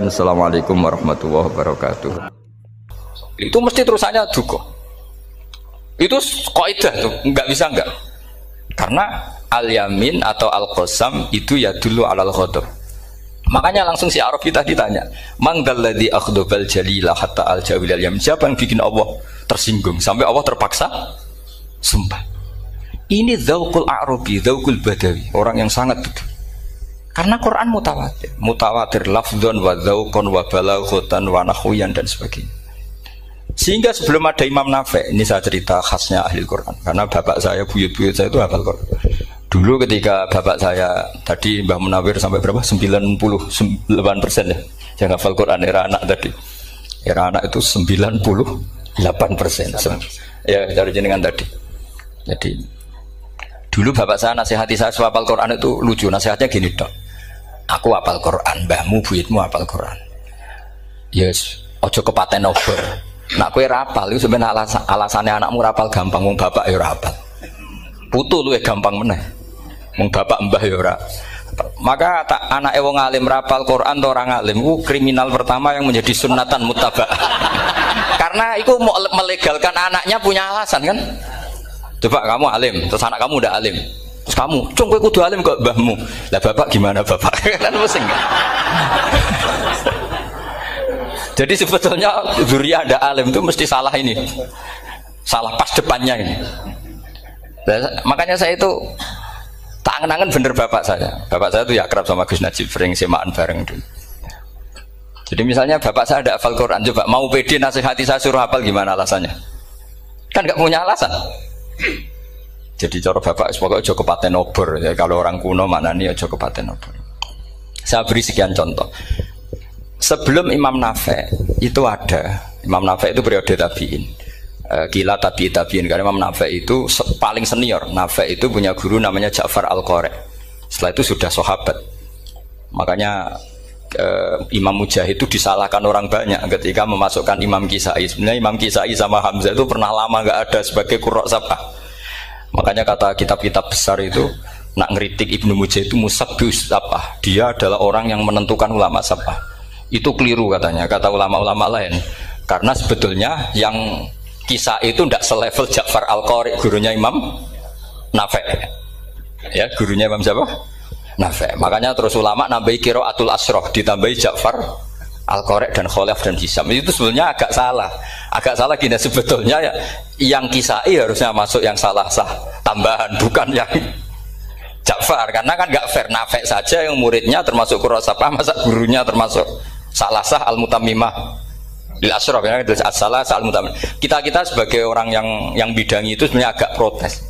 Assalamualaikum warahmatullahi wabarakatuh. Itu mesti terusannya duko. Itu kaidah tuh, nggak bisa nggak. Karena al-yamin atau al-qasam itu ya dulu alal ghadab. Makanya langsung si Arabi tadi tanya, "Mangdalladzi akhdabal jalila hatta al-jawil al-yamin?" Siapa yang bikin Allah tersinggung sampai Allah terpaksa sumpah. Ini dzauqul Arabi, dzauqul Badawi, orang yang sangat betul. Karena Quran mutawatir lafdzon wa dzauqon wa balaghatan wa nahwiyan dan sebagainya. Sehingga sebelum ada Imam Nafi', ini saya cerita khasnya ahli Quran. Karena bapak saya, buyut-buyut saya itu hafal Quran. Dulu ketika bapak saya tadi Mbah Munawir sampai berapa? 98% ya. Yang hafal Quran era anak tadi. Era anak itu 98%. Ya, dari jenengan tadi. Jadi dulu bapak saya nasihati saya hafal Quran itu lucu. Nasihatnya gini, Dok. Aku hafal Quran, mbahmu buyutmu hafal Quran. Yes, ojo kepaten obor. Nak kowe rapal itu sebenarnya alasannya anakmu rapal gampang, wong bapak ya rapal. Putu luwih gampang meneh. Wong bapak mbah ya ora. Maka tak anake wong alim rapal Quran atau orang alim ku kriminal pertama yang menjadi sunnatan muttaba'ah. Karena itu mau melegalkan anaknya punya alasan kan? Coba kamu alim, terus anak kamu udah alim. Terus kamu, cung kowe kudu alim kok mbahmu. Lah bapak gimana bapak? Kan pusing. Jadi sebetulnya dzurriyyah ada alim itu mesti salah ini. Salah pas depannya ini. Makanya saya itu tak angen-angen bener bapak saya. Bapak saya itu ya akrab sama Gus Najib, sering semaan bareng dulu. Jadi misalnya bapak saya ada hafal Quran, coba mau pede nasihati saya suruh hafal gimana alasannya? Kan nggak punya alasan. Jadi cara bapak pokoknya ojo kepaten obor ya, kalau orang kuno mana nih ojo kepaten obor. Saya beri sekian contoh. Sebelum Imam Nafi' itu ada, Imam Nafi' itu periode tabi'in. Gila tabi'in karena Imam Nafi' itu paling senior. Nafi' itu punya guru namanya Ja'far Al-Qari. Setelah itu sudah sahabat. Makanya Imam Mujahid itu disalahkan orang banyak ketika memasukkan Imam Kisai. Sebenarnya Imam Kisai sama Hamzah itu pernah lama nggak ada sebagai qurra sab'ah. Makanya kata kitab-kitab besar itu nak ngeritik Ibnu Mujahid itu musabbius sab'ah. Dia adalah orang yang menentukan ulama sab'ah. Itu keliru katanya, kata ulama-ulama lain. Karena sebetulnya yang kisah itu tidak selevel Ja'far Al-Qari, gurunya Imam Nafi'. Ya, gurunya Imam siapa? Nafi'. Makanya terus ulama nambahi qiraatul asroh, ditambahi Ja'far Al-Qari dan Khalaf dan Hisam. Itu sebetulnya agak salah. Agak salah gini sebetulnya ya, yang kisai harusnya masuk yang salah sah tambahan, bukan yang Ja'far. Karena kan nggak fair, Nafi' saja yang muridnya termasuk qurra sab'ah, masa gurunya termasuk salah sah al-mutammimah lil asyraf ya, salah sah al-mutammimah. Kita sebagai orang yang bidangi itu sebenarnya agak protes.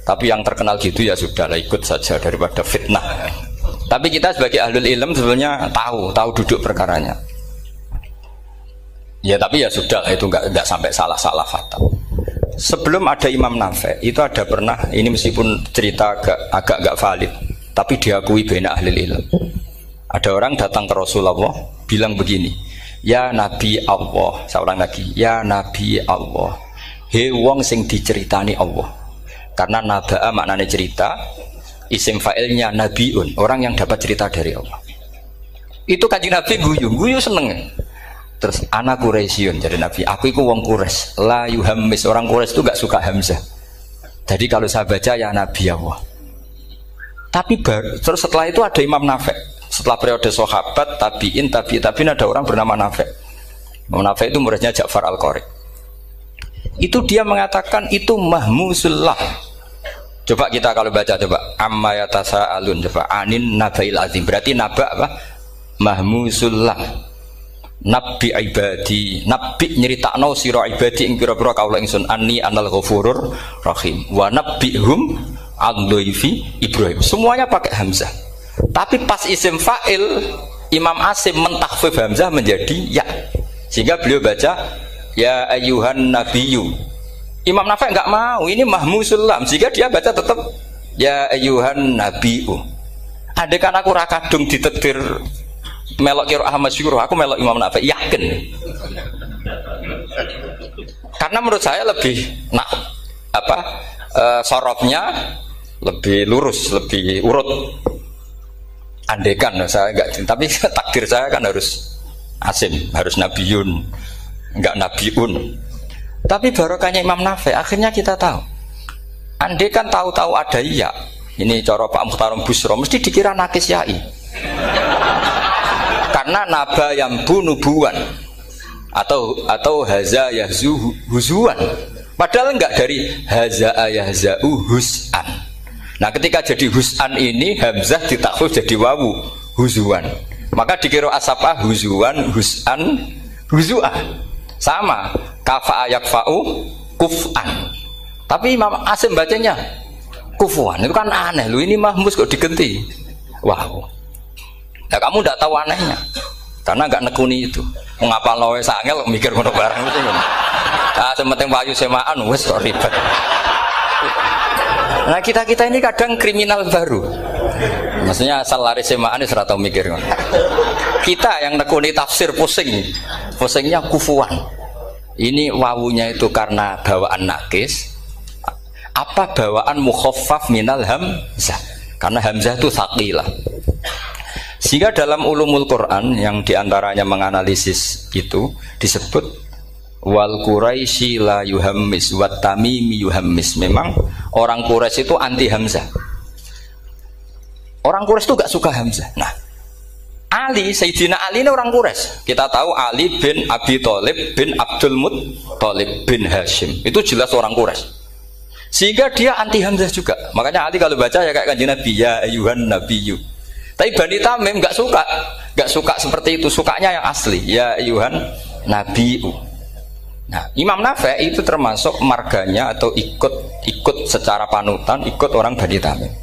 Tapi yang terkenal gitu ya sudahlah, ikut saja daripada fitnah. Tapi kita sebagai ahlul ilm sebenarnya tahu duduk perkaranya. Ya tapi ya sudah, itu enggak sampai salah fatal. Sebelum ada Imam Nafi' itu ada pernah, ini meskipun cerita agak enggak valid, tapi diakui baina ahlul ilm. Ada orang datang ke Rasulullah bilang begini, "Ya Nabi Allah," saya ulang lagi, "Ya Nabi Allah, he wong sing diceritani Allah." Karena naba'a maknanya cerita, isim fa'ilnya nabiun, orang yang dapat cerita dari Allah. Itu Kanjeng Nabi guyu seneng. Terus anak Quraisyun, jadi Nabi, aku itu wong Quraisy, la yuhammis, orang Quraisy itu gak suka hamzah. Jadi kalau saya baca ya Nabi Allah. Tapi terus setelah itu ada Imam Nafi'. Setelah periode sahabat, tabi'in ada orang bernama Nafi'. Imam Nafi' itu muridnya Ja'far Al-Qari. Itu dia mengatakan itu mahmusullah. Coba kita kalau baca coba amma yatasaalun, coba anin nabail azim. Berarti naba apa? Mahmusullah. Nabi ibadi, nabi nyeritakno sira ibadi ing pira-pira kaula ingsun anni anal ghafurur rahim wa nabbihum al-dhaifi Ibrahim. Semuanya pakai hamzah. Tapi pas isim fa'il Imam Asim mentakhfif hamzah menjadi ya. Sehingga beliau baca ya ayyuhan nabiyyu. Imam Nafi' enggak mau, ini mahmusul lam. Sehingga dia baca tetap ya ayyuhan nabiyyu. Andai kan aku ra kadung ditakdir melok kira Ahmad Syukur, aku melok Imam Nafi', yakin. Karena menurut saya lebih sorofnya lebih lurus, lebih urut. Andekan saya enggak, tapi takdir saya kan harus Asim harus nabiyun, enggak nabiun. Tapi barokahnya Imam Nafi akhirnya kita tahu. Andai kan tahu-tahu ada ya, ini cara Pak Muhtarom Busro mesti dikira nakis yai. Karena naba yang bunubuan atau haza yahzu huzuan. Padahal enggak dari haza yahza'u hus'an. Nah ketika jadi hus'an ini hamzah ditakhfif jadi wawu huzuan. Maka dikira asapa huzuan hus'an huzu'ah. Sama kafa yakfa'u kuf'an. Tapi Imam Asim bacanya kufuan. Itu kan aneh lu, ini mahmus kok digenti. Wow. Nah kamu enggak tahu anehnya. Karena enggak nekuni itu. Mengapa loe sangel mikir ngono barang itu. Ah, sementing wayu semaan wis kok ribet. Nah, kita ini kadang kriminal baru. Maksudnya asal lari semaan wis ora tau mikir. Kita yang nekuni tafsir pusing. Pusingnya kufuan. Ini wawunya itu karena bawaan nakis. Apa bawaan mukhaffaf minal hamzah? Karena hamzah itu tsaqilah. Sehingga dalam ulumul Quran yang diantaranya menganalisis itu disebut wal Quraisy la yuhammis wat tamimi yuhammis. Memang orang Quraisy itu anti hamzah. Orang Quraisy itu gak suka hamzah. Nah, Ali, Sayyidina Ali ini orang Quraisy. Kita tahu Ali bin Abi Thalib bin Abdul Muttalib bin Hashim. Itu jelas orang Quraisy. Sehingga dia anti hamzah juga. Makanya Ali kalau baca ya kayak Kanjeng Nabi, ya ayyuhan nabiyyu. Tapi Bani Tamim gak suka seperti itu. Sukanya yang asli, ya ayyuhan nabiyyu. Nah, Imam Nafi itu termasuk marganya atau ikut secara panutan, ikut orang Bani Tamim.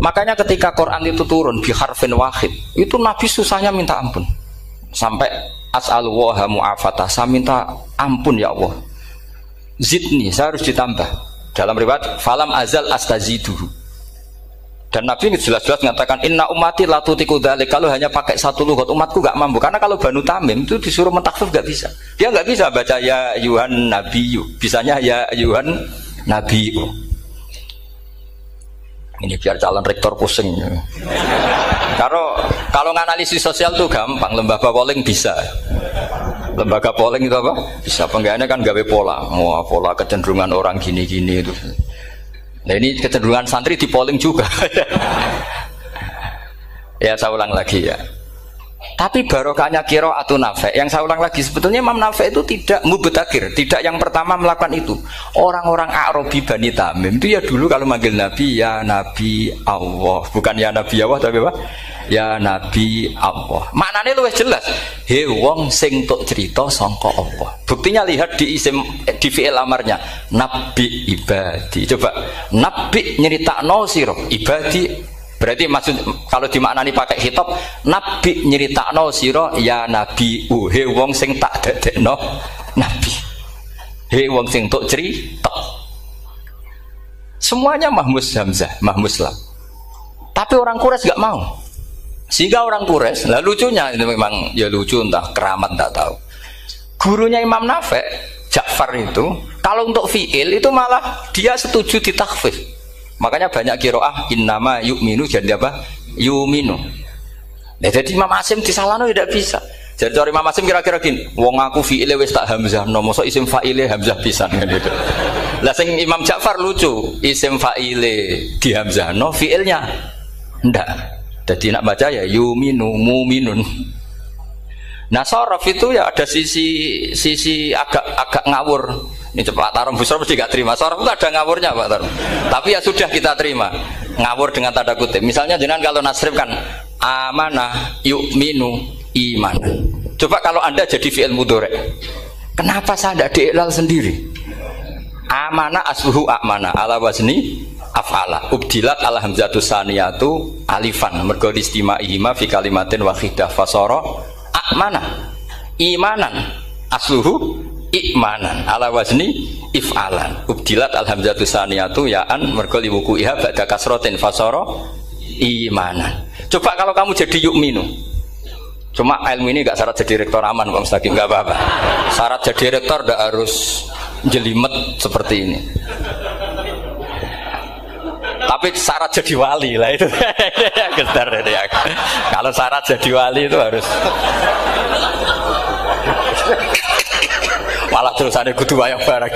Makanya ketika Quran itu turun bi harfin wahid, itu Nabi susahnya minta ampun. Sampai as'alullaha mu'afatah, saya minta ampun ya Allah. Zidni, saya harus ditambah. Dalam riwayat falam azal astaziduhu. Dan Nabi jelas-jelas mengatakan inna ummati la tutiku dzalik, kalau hanya pakai satu lughat umatku gak mampu. Karena kalau Banu Tamim itu disuruh mentakhfif gak bisa. Dia gak bisa baca ya ayyuhan nabiyyu, bisanya ya ayyuhan nabiyyu. Ini biar calon rektor pusing. Kalau nganalisis sosial tuh gampang, lembaga polling bisa. Lembaga polling itu apa? Bisa, penggawaannya kan gawe pola. Wah, pola kecenderungan orang gini-gini itu. Nah ini kecenderungan santri di polling juga. Ya saya ulang lagi ya. Tapi barokahnya qiraatun Nafi. Yang saya ulang lagi, sebetulnya Imam Nafi itu tidak mubtagir, tidak yang pertama melakukan itu. Orang-orang Arabi Bani Tamim itu ya dulu kalau manggil Nabi ya Nabi Allah, bukan ya Nabi Allah tapi apa? Ya Nabi Allah. Maknanya luwih jelas. He wong sing tok cerita sangka Allah. Buktinya lihat di isim di fi'il amarnya. Nabi ibadi. Coba nabi nyeritakno sira ibadi. Berarti maksud kalau dimaknani pakai khitab, nabi nyeritakno sira ya nabi he wong sing tak dadekno nabi. He wong sing tok cerita. Semuanya mahmus hamzah, mahmus lam. Tapi orang Quraisy gak mau. Sehingga orang Quraisy, lah lucunya itu memang ya lucu, entah keramat tak tahu. Gurunya Imam Nafi, Ja'far itu, kalau untuk fi'il itu malah dia setuju ditakhfif. Makanya banyak qiraah innama yu'minu jadi apa? Yu'minu. Nah, jadi Imam Asim disalahno tidak bisa. Jadi cara Imam Asim kira-kira gini, wong aku fi'ile wis tak hamzah, no mosok isim fa'ile hamzah pisan kan gitu. Lah sing Imam Ja'far lucu, isim fa'ile di hamzah, no fi'ilnya ndak. Jadi nak baca ya yu'minu mu'minun. Nah sorof itu ya ada sisi agak ngawur. Ini Pak Tarom Busro mesti gak terima. Sorof itu ada ngawurnya Pak Tarom. Tapi ya sudah kita terima. Ngawur dengan tanda kutip. Misalnya jangan kalau nasrif kan amanah yu'minu iman. Coba kalau Anda jadi fi'il mudhari'. Kenapa saya tidak diiklal sendiri? Amanah asluhu amana ala wazni af'ala. Ubdilat ala hamzatu saniyatu alifan. Mergo istimaihima fi kalimatin wahidah fasara amana imanan asluhu imanan ala wazni if'alan. Ubdilat alhamzatu saniyatu ya'an mergo liwuku'iha ba'da kasratin fasara imanan. Coba kalau kamu jadi yu'minu. Cuma ilmu ini enggak syarat jadi rektor aman Pak Mustaqim, enggak apa-apa. Syarat jadi rektor enggak harus jelimet seperti ini. Tapi Tapi syarat jadi wali lah itu. Gestar ya. Kalau syarat jadi wali itu harus malah terusannya kudu wayang barang.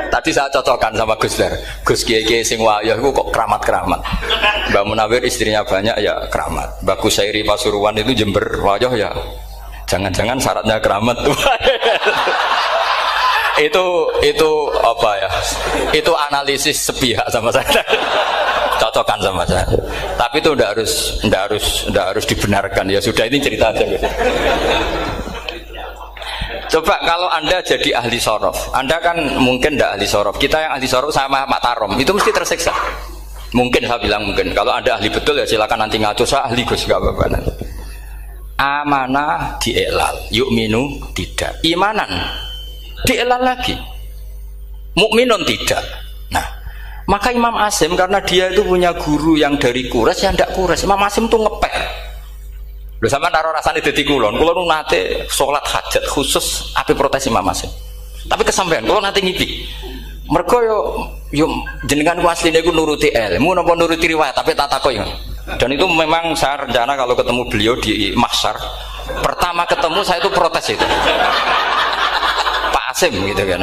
Tadi saya cocokkan sama Gus Dar. Gus Kiai sing wayah itu kok keramat-keramat. Mbak Munawir istrinya banyak ya keramat. Mbak Kusairi Pasuruan itu Jember wayah ya. Jangan-jangan syaratnya keramat tuh. itu apa ya? Itu analisis sepihak sama saya. Cocokkan sama saya. Tapi itu ndak harus dibenarkan ya. Sudah ini cerita aja gitu. Coba kalau Anda jadi ahli sorof, Anda kan mungkin tidak ahli sorof. Kita yang ahli sorof sama Pak Tarom itu mesti tersiksa. Mungkin saya bilang mungkin. Kalau Anda ahli betul ya silakan nanti ngaco. Saya ahli Gus nggak apa-apa. Amanah dielal, yu'minu tidak. Imanan dielal lagi, mukminun tidak. Nah, maka Imam Asim karena dia itu punya guru yang dari Quraisy yang tidak Quraisy. Imam Asim tuh ngepek. Lho sampean karo rasane dadi kulon nate salat hajat khusus ape protes Imam Asim. Tapi kesampean kula nate ngipi. Mergo yo jenengan ku asline ku nuruti ilmu napa nuruti riwayat tapi tak takoki. Dan itu memang saya rencana kalau ketemu beliau di mahsyar, pertama ketemu saya itu protes itu. Pak Asim gitu kan.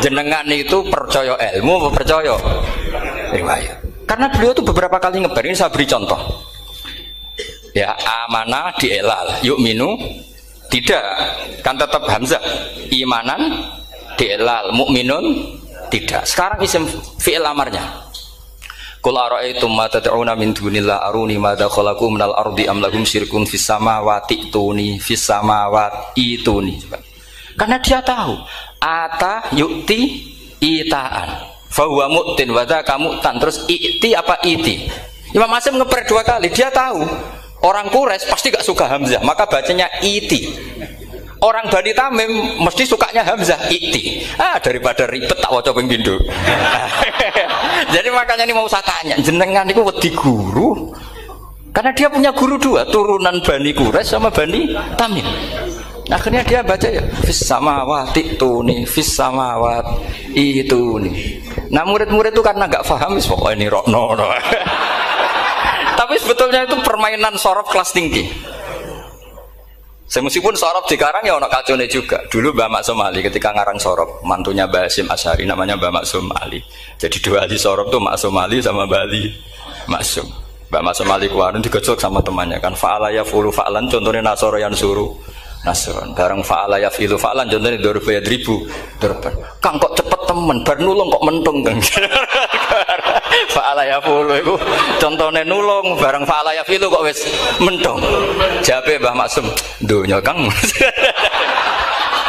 Jenengan itu percaya ilmu apa percaya riwayat? Karena beliau itu beberapa kali ngebar, ini saya beri contoh. Ya, amanah dielal, yu'minu tidak, kan tetap hamzah. Imanan dielal, mukminun tidak. Sekarang isim fi'il amarnya. Qul ara'aytum ma tad'una min dunillah aruni madza khalaqu minal ardi am lahum syirkun fis samawati tuni fis samawati tuni. Karena dia tahu ata yu'ti itaan fa huwa mu'tin wa dzaka mu'tan. Terus i'ti apa iti? Imam Asim ngeper dua kali, dia tahu orang Quraisy pasti gak suka hamzah, maka bacanya iti. Orang Bani Tamim mesti sukanya hamzah iti. Daripada ribet tak waca ping pindho. Jadi makanya ini mau saya tanya, jenengan niku wedi guru? Karena dia punya guru dua, turunan Bani Quraisy sama Bani Tamim. Akhirnya dia baca ya fis samawati tuni fis samawati tuni. Nah murid-murid itu karena gak paham wis pokoknya ini rokno. Tapi sebetulnya itu permainan sorof kelas tinggi. Meskipun sorof di Karang ya ono kacone juga. Dulu Mbak Maksum Ali ketika ngarang sorof, mantunya Mbak Hasyim Asy'ari namanya Mbak Maksum Ali. Jadi dua ahli sorof tuh Maksum Ali sama Mbak Ali Maksum. Mbak Maksum Ali kemarin digojok sama temannya kan. Fa'ala yaf'ulu fa'lan, contohnya nasoro yang suruh nasron. Bareng fa'ala yaf'ilu fa'lan, contohnya dorba yadribu dorban. Kang kok cepet temen, bar nulung kok mentung Kang. Fa'ala yaf'ulu itu contohnya nulung, bareng fa'ala yaf'ilu kok wis mentung. Jawabe Mbah Maksum, donya Kang.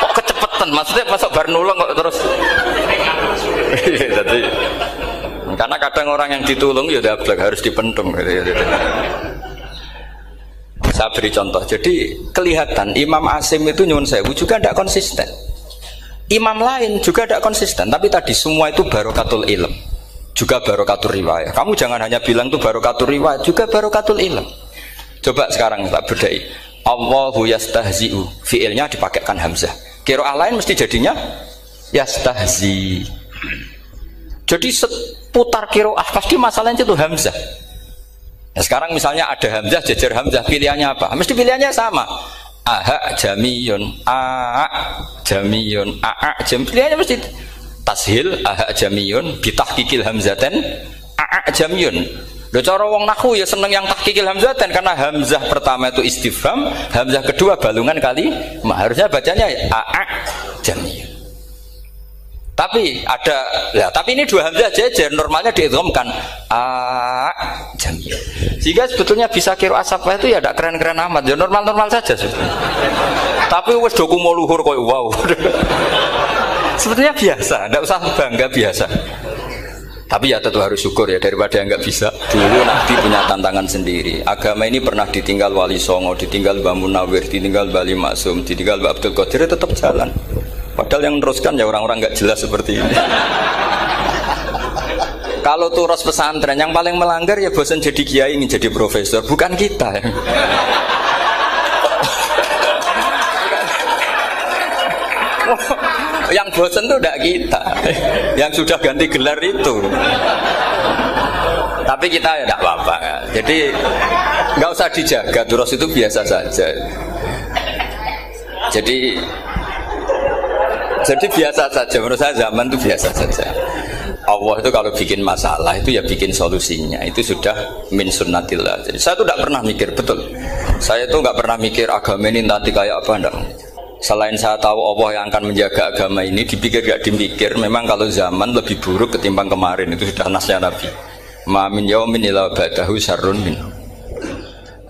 Kok kecepetan, maksudnya masuk bar nulung kok terus. Jadi karena kadang orang yang ditulung ya dablek harus dipentung gitu. Saya beri contoh. Jadi kelihatan Imam Asim itu nyuwun sewu juga tidak konsisten. Imam lain juga tidak konsisten. Tapi tadi semua itu barokatul ilm, juga barokatul riwayat. Kamu jangan hanya bilang itu barokatul riwayat, juga barokatul ilm. Coba sekarang tak bedai. Allahu yastahzi'u, fiilnya dipakaikan hamzah. Qiraah lain mesti jadinya yastahzi. Jadi seputar qiraah pasti masalahnya itu hamzah. Nah sekarang misalnya ada hamzah, jejer hamzah, pilihannya apa? Mesti pilihannya sama. Aha jamiyun, a jamiyun, a jam. Pilihannya mesti tashil, aha jamiyun, bitahqiqil hamzaten, a jamiyun. Lho cara wong nahwu ya seneng yang tahqiqil hamzaten karena hamzah pertama itu istifham, hamzah kedua balungan kali, harusnya bacanya a jamiyun. Tapi ada, ya, tapi ini dua hamzah jejer, normalnya diidghamkan a jamiyun. Sehingga sebetulnya bisa qiraah safah itu ya tidak keren-keren amat, ya normal-normal saja sebetulnya. Tapi wis doku mau luhur koyo wow. Sebetulnya biasa, tidak usah bangga, biasa. Tapi ya tentu harus syukur ya daripada yang nggak bisa. Dulu Nabi punya tantangan sendiri. Agama ini pernah ditinggal Wali Songo, ditinggal Mbah Munawir, ditinggal Mbah Ali Maksum, ditinggal Mbah Abdul Qadir, tetap jalan. Padahal yang meneruskan ya orang-orang nggak jelas seperti ini. Kalau turus pesantren yang paling melanggar ya bosan jadi kiai ingin jadi profesor, bukan kita. Yang bosen tuh tidak kita, yang sudah ganti gelar itu. Tapi kita ya tidak apa-apa. Jadi nggak usah dijaga, terus itu biasa saja. Jadi biasa saja. Menurut saya zaman itu biasa saja. Allah itu kalau bikin masalah itu ya bikin solusinya. Itu sudah min sunnatillah. Jadi saya tuh tidak pernah mikir, betul. Saya tuh nggak pernah mikir agama ini nanti kayak apa, enggak. Selain saya tahu Allah yang akan menjaga agama ini, dipikir gak dipikir, memang kalau zaman lebih buruk ketimbang kemarin. Itu sudah nasnya Nabi. Ma min yaumin illa ba'dahu syarrun min.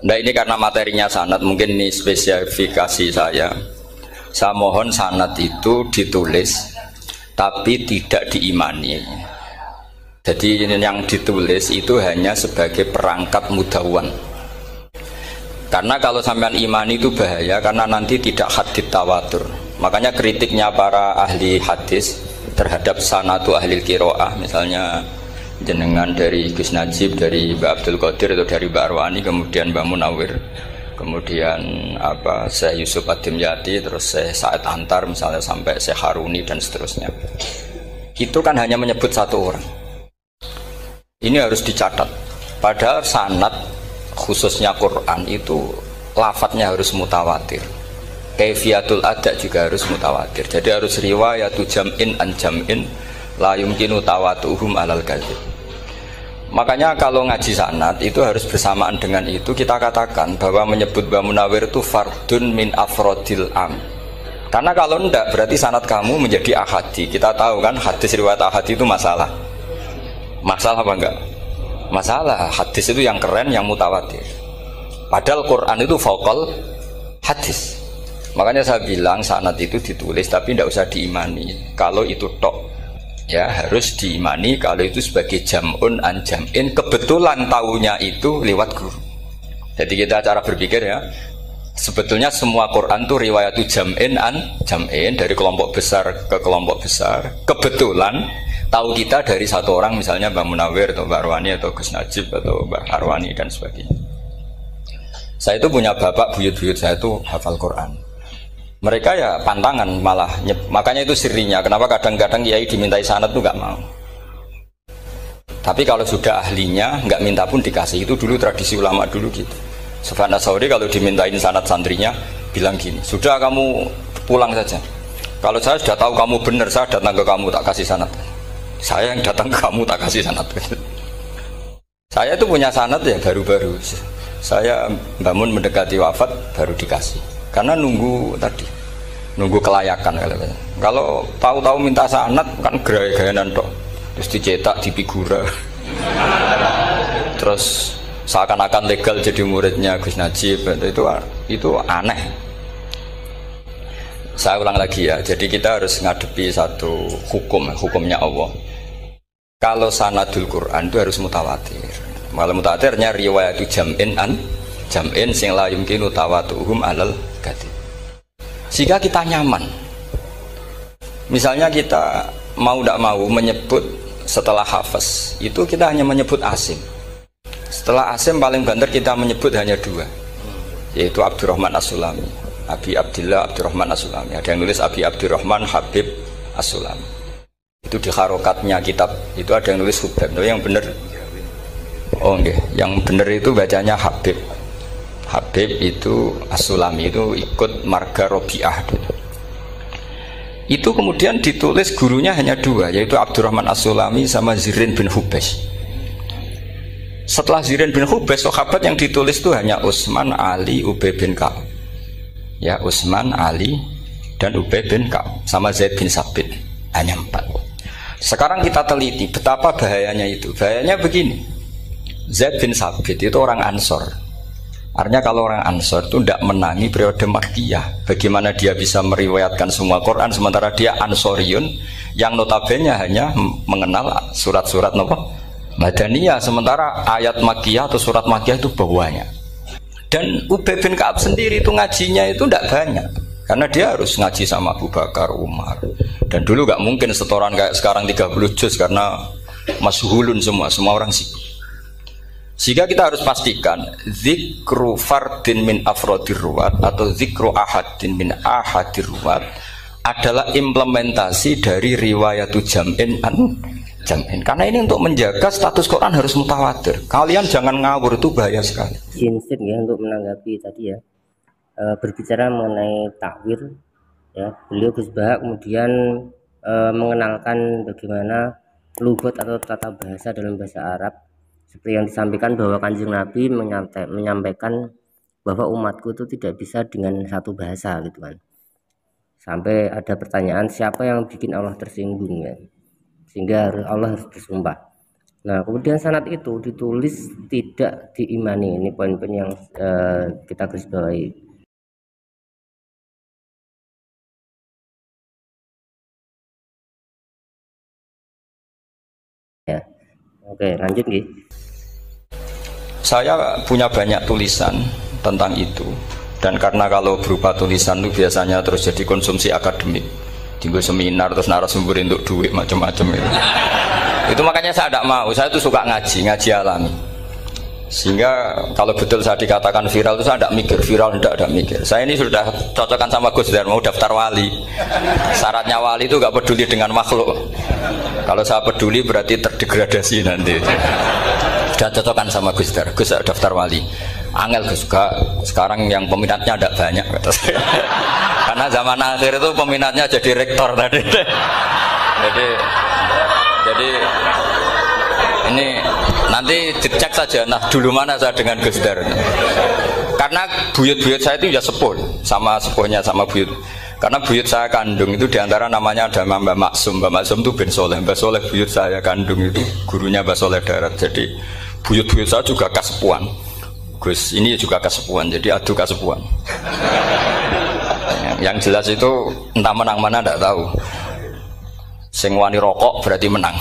Nah ini karena materinya sanad, mungkin ini spesifikasi saya. Saya mohon sanad itu ditulis tapi tidak diimani. Jadi yang ditulis itu hanya sebagai perangkat mudawan. Karena kalau sampean imani itu bahaya, karena nanti tidak hadits tawatur. Makanya kritiknya para ahli hadis terhadap sanadu ahli qiraah, misalnya jenengan dari Gus Najib, dari Mbak Abdul Qadir atau dari Mbak Arwani, kemudian Mbak Munawir, kemudian Syekh Yusuf Ad-Dimyati, terus Syekh Sa'id Antar, misalnya sampai Syekh Haruni dan seterusnya. Itu kan hanya menyebut satu orang. Ini harus dicatat. Padahal sanad khususnya Quran itu lafadznya harus mutawatir. Kaifiyatul ada juga harus mutawatir. Jadi harus riwayatu jam'in an jam'in la yumkinu tawatuhum alal kadzib. Makanya kalau ngaji sanad itu harus bersamaan dengan itu kita katakan bahwa menyebut Mbah Munawir itu fardun min afrodil am. Karena kalau enggak berarti sanad kamu menjadi ahadi. Kita tahu kan hadis riwayat ahadi itu masalah. Masalah apa enggak? Masalah. Hadis itu yang keren, yang mutawatir. Padahal Quran itu fauqal hadis. Makanya saya bilang sanad itu ditulis tapi tidak usah diimani. Kalau itu tok, ya harus diimani kalau itu sebagai jam'un an jam'in. Kebetulan tahunya itu lewat guru. Jadi kita cara berpikir ya, sebetulnya semua Quran itu riwayatu jam'in an jam'in, dari kelompok besar ke kelompok besar. Kebetulan tahu kita dari satu orang, misalnya Mbak Munawir atau Mbak Arwani atau Gus Najib atau Mbak Arwani dan sebagainya. Saya itu punya bapak, buyut-buyut saya itu hafal Quran. Mereka ya pantangan malah, makanya itu sirinya. Kenapa kadang-kadang kiai dimintai sanad itu nggak mau. Tapi kalau sudah ahlinya nggak minta pun dikasih. Itu dulu tradisi ulama dulu gitu. Sufyan Ats-Tsauri kalau dimintain sanad santrinya bilang gini, sudah kamu pulang saja. Kalau saya sudah tahu kamu benar, saya datang ke kamu tak kasih sanad. Saya yang datang ke kamu tak kasih sanad. Saya itu punya sanad ya baru-baru. Saya bangun mendekati wafat baru dikasih. Karena nunggu tadi, nunggu kelayakan. Kalau tahu-tahu minta sanad kan gaya-gayanan tok. Terus dicetak di figura. Terus seakan-akan legal jadi muridnya Gus Najib. Itu aneh. Saya ulang lagi ya. Jadi kita harus ngadepi satu hukumnya Allah. Kalau sanadul Quran itu harus mutawatir. Malah mutawatirnya riwayat jam'in an jam'in sing la yumkinu tawatuhum alal kadzib. Sehingga kita nyaman. Misalnya kita mau tidak mau menyebut setelah hafaz itu kita hanya menyebut asim. Setelah asim paling banter kita menyebut hanya dua, yaitu Abdurrahman As-Sulami, Abi Abdillah Abdurrahman As-Sulami. Ada yang nulis Abi Abdurrahman Habib As-Sulami. Itu di harokatnya kitab itu ada yang nulis Hubab. Tapi yang benar, oh enggak, yang benar itu bacanya Habib. Habib itu As-Sulami itu ikut marga Robi'ah. Itu kemudian ditulis gurunya hanya dua, yaitu Abdurrahman As-Sulami sama Zirin bin Hubes. Setelah Zirin bin Hubes, sahabat yang ditulis itu hanya Utsman, Ali, Ubay bin Ka'ab. Ya, Utsman, Ali, dan Ubay bin Ka'ab sama Zaid bin Sabit. Hanya 4. Sekarang kita teliti betapa bahayanya itu. Bahayanya begini. Zaid bin Sabit itu orang Ansor. Artinya kalau orang Ansor itu tidak menangi periode Makkiyah. Bagaimana dia bisa meriwayatkan semua Quran sementara dia Ansoriun yang notabene hanya mengenal surat-surat Madaniyah, sementara ayat Makkiyah atau surat Makkiyah itu bawahnya. Dan Ubay bin Ka'ab sendiri itu ngajinya itu tidak banyak, karena dia harus ngaji sama Abu Bakar, Umar. Dan dulu nggak mungkin setoran kayak sekarang 30 juz karena masyhulun semua orang sibuk. Sehingga kita harus pastikan zikru fardin min afrodir ruwat atau zikru ahadin min ahadir ruwat adalah implementasi dari riwayat jam'in an jam'in. Karena ini untuk menjaga status Quran harus mutawatir. Kalian jangan ngawur, itu bahaya sekali. Sinsin ya untuk menanggapi tadi ya, berbicara mengenai takwil ya, beliau Gus Bah kemudian mengenalkan bagaimana lugat atau tata bahasa dalam bahasa Arab, seperti yang disampaikan bahwa Kanjeng Nabi menyampaikan bahwa umatku itu tidak bisa dengan satu bahasa gitu kan. Sampai ada pertanyaan siapa yang bikin Allah tersinggung ya, sehingga Allah harus bersumpah. Nah kemudian sanad itu ditulis tidak diimani. Ini poin-poin yang kita garis bawahi. Ya, oke lanjut nih. Saya punya banyak tulisan tentang itu. Dan karena kalau berupa tulisan itu biasanya terus jadi konsumsi akademik, tinggal seminar terus narasumber untuk duit macam-macam itu. Itu makanya saya tidak mau. Saya itu suka ngaji alami. Sehingga kalau betul saya dikatakan viral itu saya tidak mikir viral, tidak mikir. Saya ini sudah cocokkan sama Gus Dar, mau daftar wali. Syaratnya wali itu nggak peduli dengan makhluk. Kalau saya peduli berarti terdegradasi nanti. Sudah cocokkan sama Gus Dar, Gus daftar wali. Angel Gus, sekarang yang peminatnya tidak banyak kata saya. Karena zaman akhir itu peminatnya jadi rektor tadi. Jadi ini nanti dicek saja. Nah dulu mana saya dengan Gus Dar. Karena buyut-buyut saya itu ya sepuh sama sepuhnya sama buyut. Karena buyut saya kandung itu diantara namanya ada Mbak Maksum. Mbak Maksum itu bin Soleh. Mbak Soleh buyut saya kandung itu gurunya Mbak Soleh Darat. Jadi buyut-buyut saya juga kasepuan. Gus ini juga kesepuan, jadi adu kesepuan. Yang jelas itu entah menang mana tidak tahu. Sing wani rokok berarti menang.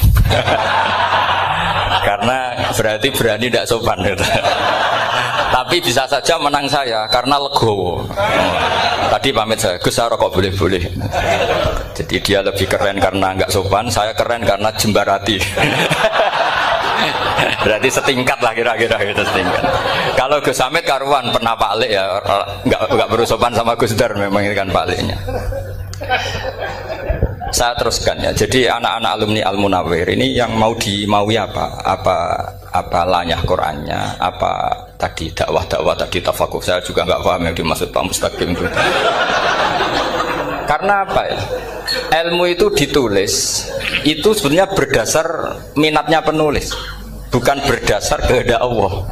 Karena berarti berani tidak sopan. Tapi bisa saja menang saya karena legowo. Tadi pamit saya, Gus saya rokok boleh-boleh. Jadi dia lebih keren karena nggak sopan, saya keren karena jembarati. Berarti setingkat lah kira-kira gitu, setingkat. Kalau Gus Hamid karuan pernah Pak Alik ya, nggak berusopan sama Gus Dar, memang ini kan Pak Aliknya. Saya teruskan ya. Jadi anak-anak alumni Al Munawwir ini yang maui apa lanyah Qurannya, apa tadi dakwah tadi tafakuh, saya juga nggak paham yang dimaksud Pak Mustaqim itu. Karena apa ya? Ilmu itu ditulis itu sebenarnya berdasar minatnya penulis, bukan berdasar kehendak Allah.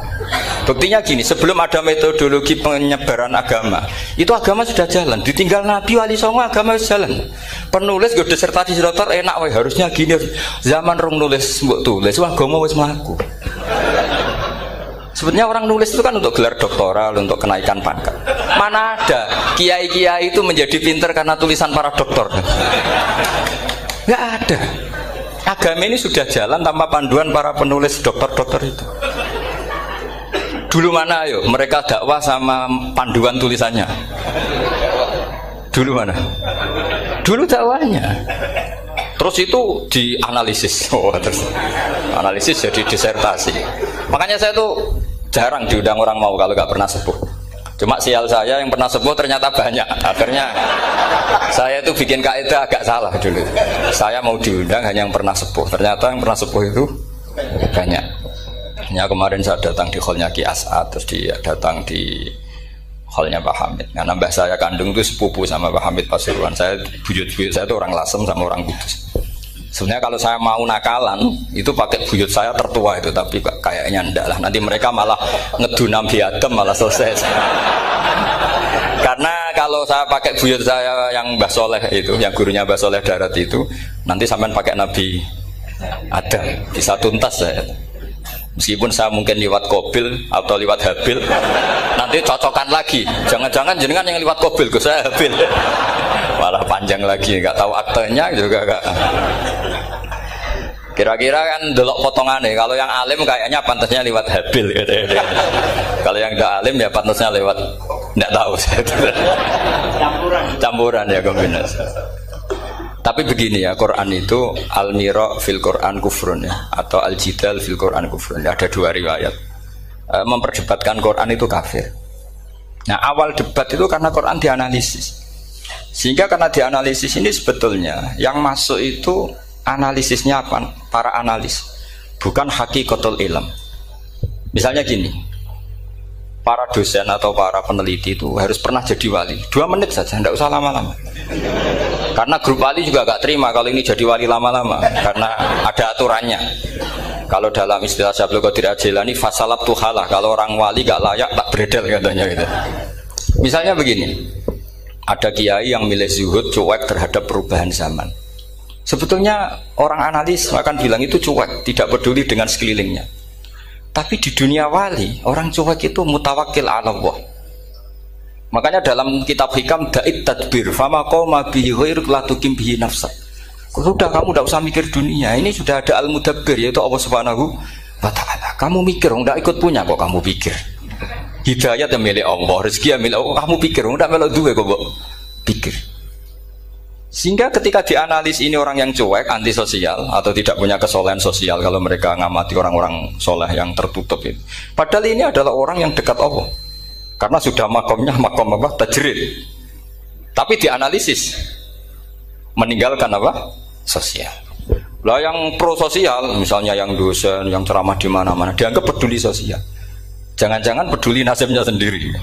Buktinya gini, sebelum ada metodologi penyebaran agama, itu agama sudah jalan. Ditinggal Nabi Wali Songo agama sudah jalan. Penulis gue disertasi dokter enak, weh harusnya gini. Zaman rong nulis mbok tulis, wah agama wis mlaku. Sebenarnya orang nulis itu kan untuk gelar doktoral, untuk kenaikan pangkat. Mana ada kiai-kiai itu menjadi pinter karena tulisan para doktor? Nggak ada. Agama ini sudah jalan tanpa panduan para penulis dokter-dokter itu. Dulu mana ayo mereka dakwah sama panduan tulisannya? Dulu mana? Dulu dakwahnya. Terus itu dianalisis. Terus analisis jadi disertasi. Makanya saya tuh jarang diundang orang mau kalau nggak pernah sepuh. Cuma sial saya yang pernah sepuh ternyata banyak. Akhirnya saya itu bikin kaidah agak salah dulu. Saya mau diundang hanya yang pernah sepuh. Ternyata yang pernah sepuh itu banyak. Ya kemarin saya datang di hallnya Ki As'ad, terus dia datang di hallnya Pak Hamid. Karena mbah saya kandung itu sepupu sama Pak Hamid Pasuruan. Saya buyut-buyut saya itu orang Lasem sama orang Kudus. Sebenarnya kalau saya mau nakalan itu pakai buyut saya tertua itu, tapi kayaknya enggak lah. Nanti mereka malah ngedu Nabi Adam malah selesai. Karena kalau saya pakai buyut saya yang Mbah Soleh itu, yang gurunya Mbah Soleh Darat itu, nanti sampean pakai Nabi Adam bisa tuntas saya. Meskipun saya mungkin lewat Kobil atau lewat Habil, nanti cocokan lagi. Jangan-jangan jenengan yang lewat Kobil, saya Habil. Malah panjang lagi, nggak tahu aktenya juga nggak. Kira-kira kan delok potongannya. Kalau yang alim kayaknya pantasnya lewat Habil. Gitu. Kalau yang nggak alim ya pantasnya lewat nggak tahu. Campuran ya kombinasi. Tapi begini ya, Quran itu al-mira fil Quran kufrun ya, atau al-jidal fil Quran kufrun. Ada dua riwayat. Memperdebatkan Quran itu kafir. Nah awal debat itu karena Quran dianalisis. Sehingga karena dianalisis ini sebetulnya yang masuk itu analisisnya apa? Para analis, bukan hakikatul ilm. Misalnya gini, para dosen atau para peneliti itu harus pernah jadi wali 2 menit saja, tidak usah lama-lama. Karena grup wali juga gak terima kalau ini jadi wali lama-lama, karena ada aturannya. Kalau dalam istilah Syaikhul Qadir Al-Jilani, fasalab tuhalah, kalau orang wali gak layak tak beredel katanya gitu. Misalnya begini, ada kiai yang milih zuhud, cuek terhadap perubahan zaman. Sebetulnya orang analis akan bilang itu cuek, tidak peduli dengan sekelilingnya. Tapi di dunia wali, orang cuek itu mutawakkil ala Allah. Makanya dalam kitab hikam da'id tadbir fama qoma bihi ghairuk la tuqim bihi nafsak. Sudah, kamu tidak usah mikir dunia, ini sudah ada al-mudabbir, yaitu Allah Subhanahu wa ta'ala. Kamu mikir, tidak ikut punya kok kamu pikir. Hidayat yang milik Allah, rezeki yang milik Allah, kamu pikir, tidak melok duwe kok pikir. Sehingga ketika dianalis ini orang yang cuek, antisosial atau tidak punya kesolehan sosial, kalau mereka ngamati orang-orang soleh yang tertutup itu. Padahal ini adalah orang yang dekat Allah. Karena sudah makomnya makom apa? Tajrid. Tapi dianalisis meninggalkan apa? Sosial. Lah yang pro sosial, misalnya yang dosen, yang ceramah di mana-mana, dianggap peduli sosial. Jangan-jangan peduli nasibnya sendiri.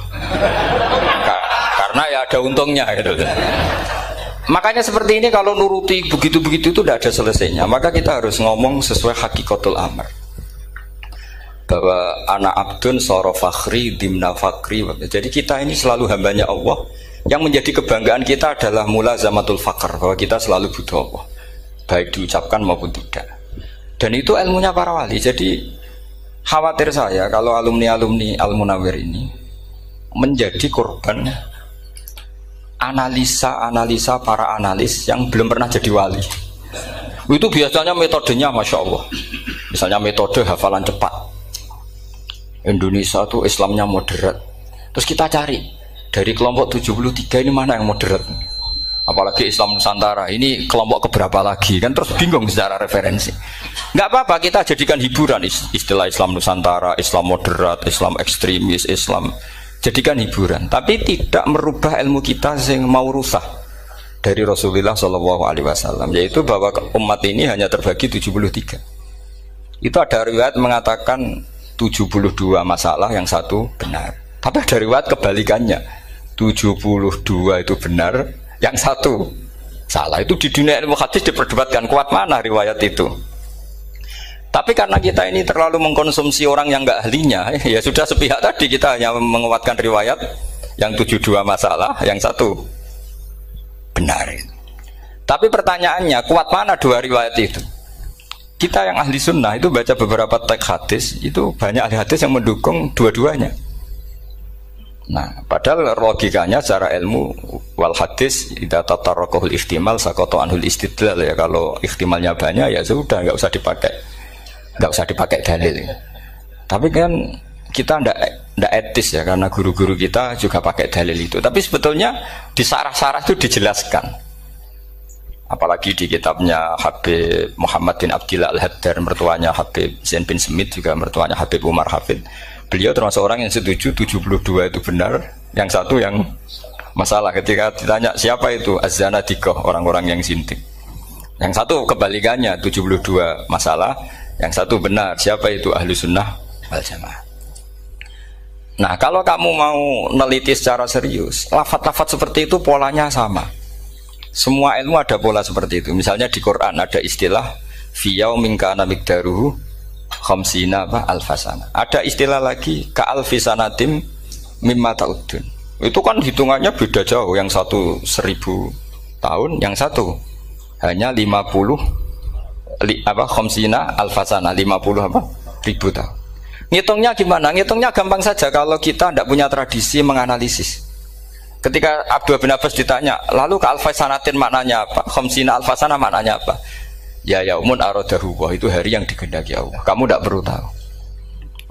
Karena ya ada untungnya gitu. Makanya seperti ini kalau nuruti begitu-begitu itu tidak ada selesainya. Maka kita harus ngomong sesuai hakikatul amr. Bahwa anak abdun soro fakhri dimna fakri. Jadi kita ini selalu hambanya Allah. Yang menjadi kebanggaan kita adalah mulazamatul fakr, bahwa kita selalu butuh Allah, baik diucapkan maupun tidak. Dan itu ilmunya para wali. Jadi khawatir saya kalau alumni-alumni Al-Munawwir ini menjadi korban analisa para analis yang belum pernah jadi wali. Itu biasanya metodenya Masya Allah. Misalnya metode hafalan cepat. Indonesia tuh Islamnya moderat. Terus kita cari dari kelompok 73 ini mana yang moderat? Apalagi Islam Nusantara ini kelompok keberapa lagi? Kan terus bingung secara referensi. Nggak apa-apa, kita jadikan hiburan istilah Islam Nusantara, Islam moderat, Islam ekstremis, Islam. Jadikan hiburan, tapi tidak merubah ilmu kita yang mau rusak dari Rasulullah SAW, yaitu bahwa umat ini hanya terbagi 73. Itu ada riwayat mengatakan 72 masalah, yang satu benar. Tapi ada riwayat kebalikannya, 72 itu benar, yang satu salah. Itu di dunia ilmu hadis diperdebatkan kuat mana riwayat itu. Tapi karena kita ini terlalu mengkonsumsi orang yang nggak ahlinya, ya sudah sepihak tadi, kita hanya menguatkan riwayat yang 72 masalah, yang satu benar. Tapi pertanyaannya, kuat mana dua riwayat itu? Kita yang ahli sunnah itu baca beberapa teks hadis, itu banyak ahli hadis yang mendukung dua-duanya. Nah, padahal logikanya secara ilmu wal hadis idza tatarraqahul ihtimal saqata anhul istidlal, ya kalau ihtimalnya banyak ya sudah nggak usah dipakai dalil. Tapi kan kita ndak etis ya, karena guru-guru kita juga pakai dalil itu. Tapi sebetulnya di sarah-sarah itu dijelaskan. Apalagi di kitabnya Habib Muhammad bin Abdillah Al-Haddar, mertuanya Habib Zain bin Smith, juga mertuanya Habib Umar Hafid. Beliau termasuk orang yang setuju 72 itu benar, yang satu yang masalah. Ketika ditanya siapa itu Az-Zanadiqah, orang-orang yang sintik. Yang satu kebalikannya, 72 masalah, yang satu benar, siapa itu Ahlu Sunnah wal Jamaah. Nah, kalau kamu mau neliti secara serius, lafaz-lafaz seperti itu polanya sama. Semua ilmu ada pola seperti itu. Misalnya di Quran ada istilah fi yaumin kana miqdaruhu khamsina alfasana. Ada istilah lagi ka alfisanatim mimma ta'udun. Itu kan hitungannya beda jauh. Yang satu 1000 tahun, yang satu hanya 50 khamsina alfasana, 50 ribu tahun. Ngitungnya gimana? Ngitungnya gampang saja kalau kita tidak punya tradisi menganalisis. Ketika Abdul bin Abbas ditanya, lalu ke alfasanatin maknanya apa? Khamsina alfasana maknanya apa? Ya yaumun aradahu, wah itu hari yang dikehendaki Allah. Kamu tidak perlu tahu.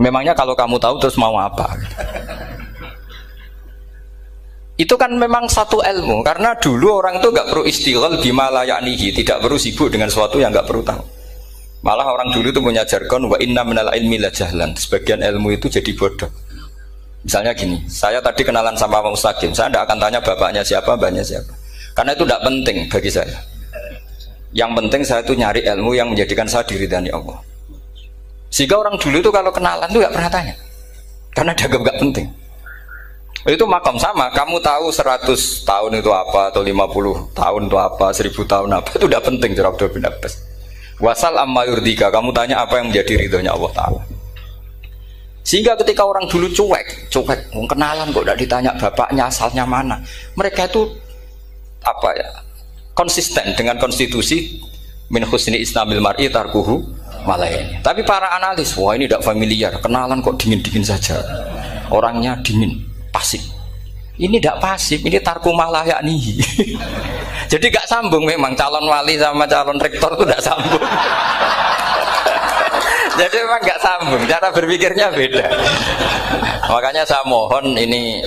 Memangnya kalau kamu tahu terus mau apa? Itu kan memang satu ilmu, karena dulu orang itu nggak perlu istighal bima la ya'nihi, tidak perlu sibuk dengan sesuatu yang nggak perlu tahu. Malah orang dulu itu punya jargon wa inna minal ilmi la jahlan. Sebagian ilmu itu jadi bodoh. Misalnya gini, saya tadi kenalan sama Pak Mustaqim, saya tidak akan tanya bapaknya siapa, mbaknya siapa. Karena itu tidak penting bagi saya. Yang penting saya itu nyari ilmu yang menjadikan saya diridani Allah. Sehingga orang dulu itu kalau kenalan itu nggak pernah tanya, karena dianggap nggak penting. Itu makam sama, kamu tahu 100 tahun itu apa, atau 50 tahun itu apa, 1000 tahun apa, itu udah penting cara Abdul bin Abbas. Wasal amma yurdika, kamu tanya apa yang menjadi ridhonya Allah Ta'ala. Sehingga ketika orang dulu cuek, kenalan kok tidak ditanya bapaknya asalnya mana, mereka itu apa ya, konsisten dengan konstitusi min husni islamil mar'i tarkuhu malayani. Tapi para analis, wah ini tidak familiar, kenalan kok dingin-dingin saja, orangnya dingin, pasif. Ini tidak pasif, ini tarku malah yakni. Jadi gak sambung memang calon wali sama calon rektor itu tidak sambung. Jadi memang gak sambung, cara berpikirnya beda. Makanya saya mohon ini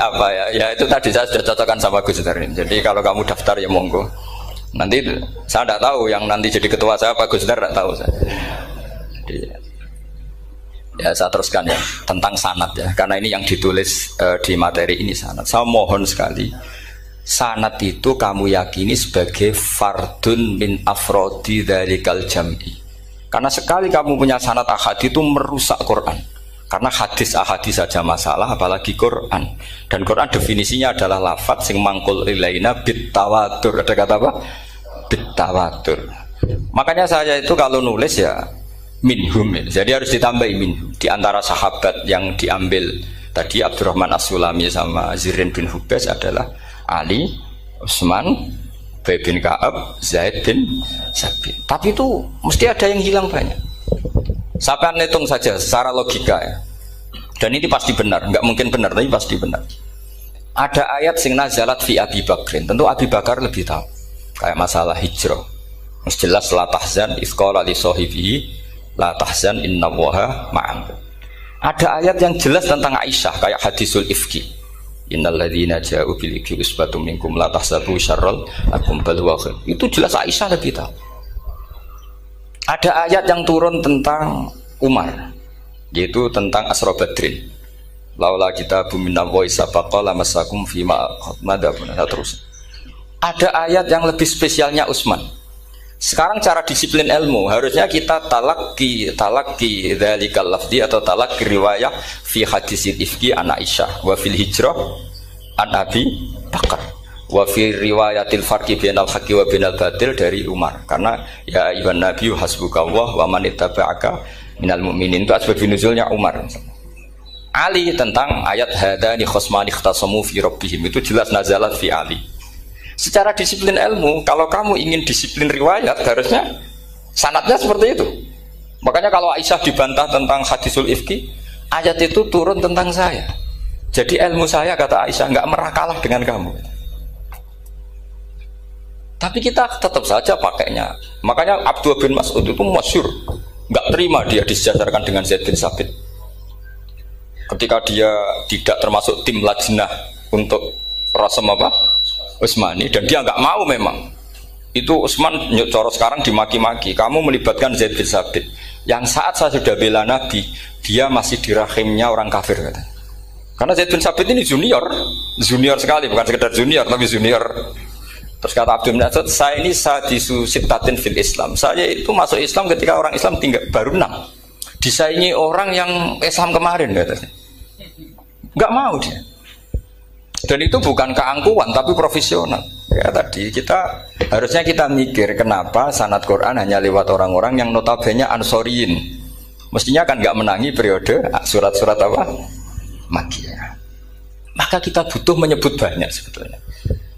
apa ya? Ya itu tadi saya sudah cocokkan sama Gus Darin. Jadi kalau kamu daftar ya monggo. Nanti saya tidak tahu yang nanti jadi ketua saya Pak Gus Dar, tidak tahu saya. Jadi, ya saya teruskan ya tentang sanad ya, karena ini yang ditulis di materi ini sanad. Saya mohon sekali, sanad itu kamu yakini sebagai fardun min afrodi dzalikal jam'i. Karena sekali kamu punya sanad ahad itu merusak Quran. Karena hadis ahadis saja masalah, apalagi Quran. Dan Quran definisinya adalah lafadz sing mangkul ilaina bit tawatur. Ada kata apa? Bit tawatur. Makanya saya itu kalau nulis ya minhum, jadi harus ditambahi minhum. Di antara sahabat yang diambil tadi Abdurrahman As-Sulami sama Zirin bin Hubes adalah Ali, Utsman, Ubay bin Ka'ab, Zaid bin Sabit. Tapi itu mesti ada yang hilang banyak. Saya hitung saja secara logika ya. Dan ini pasti benar, nggak mungkin benar tapi pasti benar. Ada ayat sing nazalat fi Abi Bakrin. Tentu Abi Bakar lebih tahu. Kayak masalah hijrah. Mesti jelas la tahzan iz qala li sahibihi la tahzan innallaha ma'ana. Ada ayat yang jelas tentang Aisyah kayak hadisul ifki. Innal ladzina ja'u bil ifki usbatum minkum la tahsabu syarral lakum bal huwa khair. Itu jelas Aisyah lebih tahu. Ada ayat yang turun tentang Umar, yaitu tentang Asra Badrin. Laula kitabum minallahi sabaqa lamassakum fima madabun. Terus. Ada ayat yang lebih spesialnya Utsman. Sekarang cara disiplin ilmu harusnya kita talaqi dzalikal lafzi atau talaqi riwayah fi hadisil ifki an Aisyah wa fil hijrah an Abi Bakar wa fi riwayatil farqi bainal haqqi wa bainal batil dari Umar. Karena ya ayyuhan nabiyyu hasbukallah wa man ittaba'aka minal mu'minin, itu asbab nuzulnya Umar. Ali tentang ayat hadani khosmani ikhtasamu fi rabbihim, itu jelas nazalat fi Ali. Secara disiplin ilmu, kalau kamu ingin disiplin riwayat, harusnya sanadnya seperti itu. Makanya kalau Aisyah dibantah tentang hadisul ifki, ayat itu turun tentang saya. Jadi ilmu saya, kata Aisyah, nggak merah kalah dengan kamu. Tapi kita tetap saja pakainya. Makanya Abdullah bin Mas'ud itu masyhur, nggak terima dia disejajarkan dengan Zaid bin Sabit. Ketika dia tidak termasuk tim lajnah untuk rasam apa? Utsmani, dan dia nggak mau memang. Itu Utsman coro sekarang dimaki-maki, kamu melibatkan Zaid bin Sabit yang saat saya sudah bela Nabi, dia masih di rahimnya orang kafir, kata. Karena Zaid bin Sabit ini junior sekali, bukan sekedar junior tapi junior. Terus kata Abdul bin Mas'ud, saya ini sadisu sittatin fil Islam, saya itu masuk Islam ketika orang Islam tinggal baru 6, disaingi orang yang Islam kemarin, katanya. Nggak mau dia. Dan itu bukan keangkuhan tapi profesional. Ya tadi harusnya kita mikir kenapa sanad Quran hanya lewat orang-orang yang notabene ansoriyin. Mestinya kan nggak menangi periode surat-surat apa? Makkiyah. Maka kita butuh menyebut banyak sebetulnya.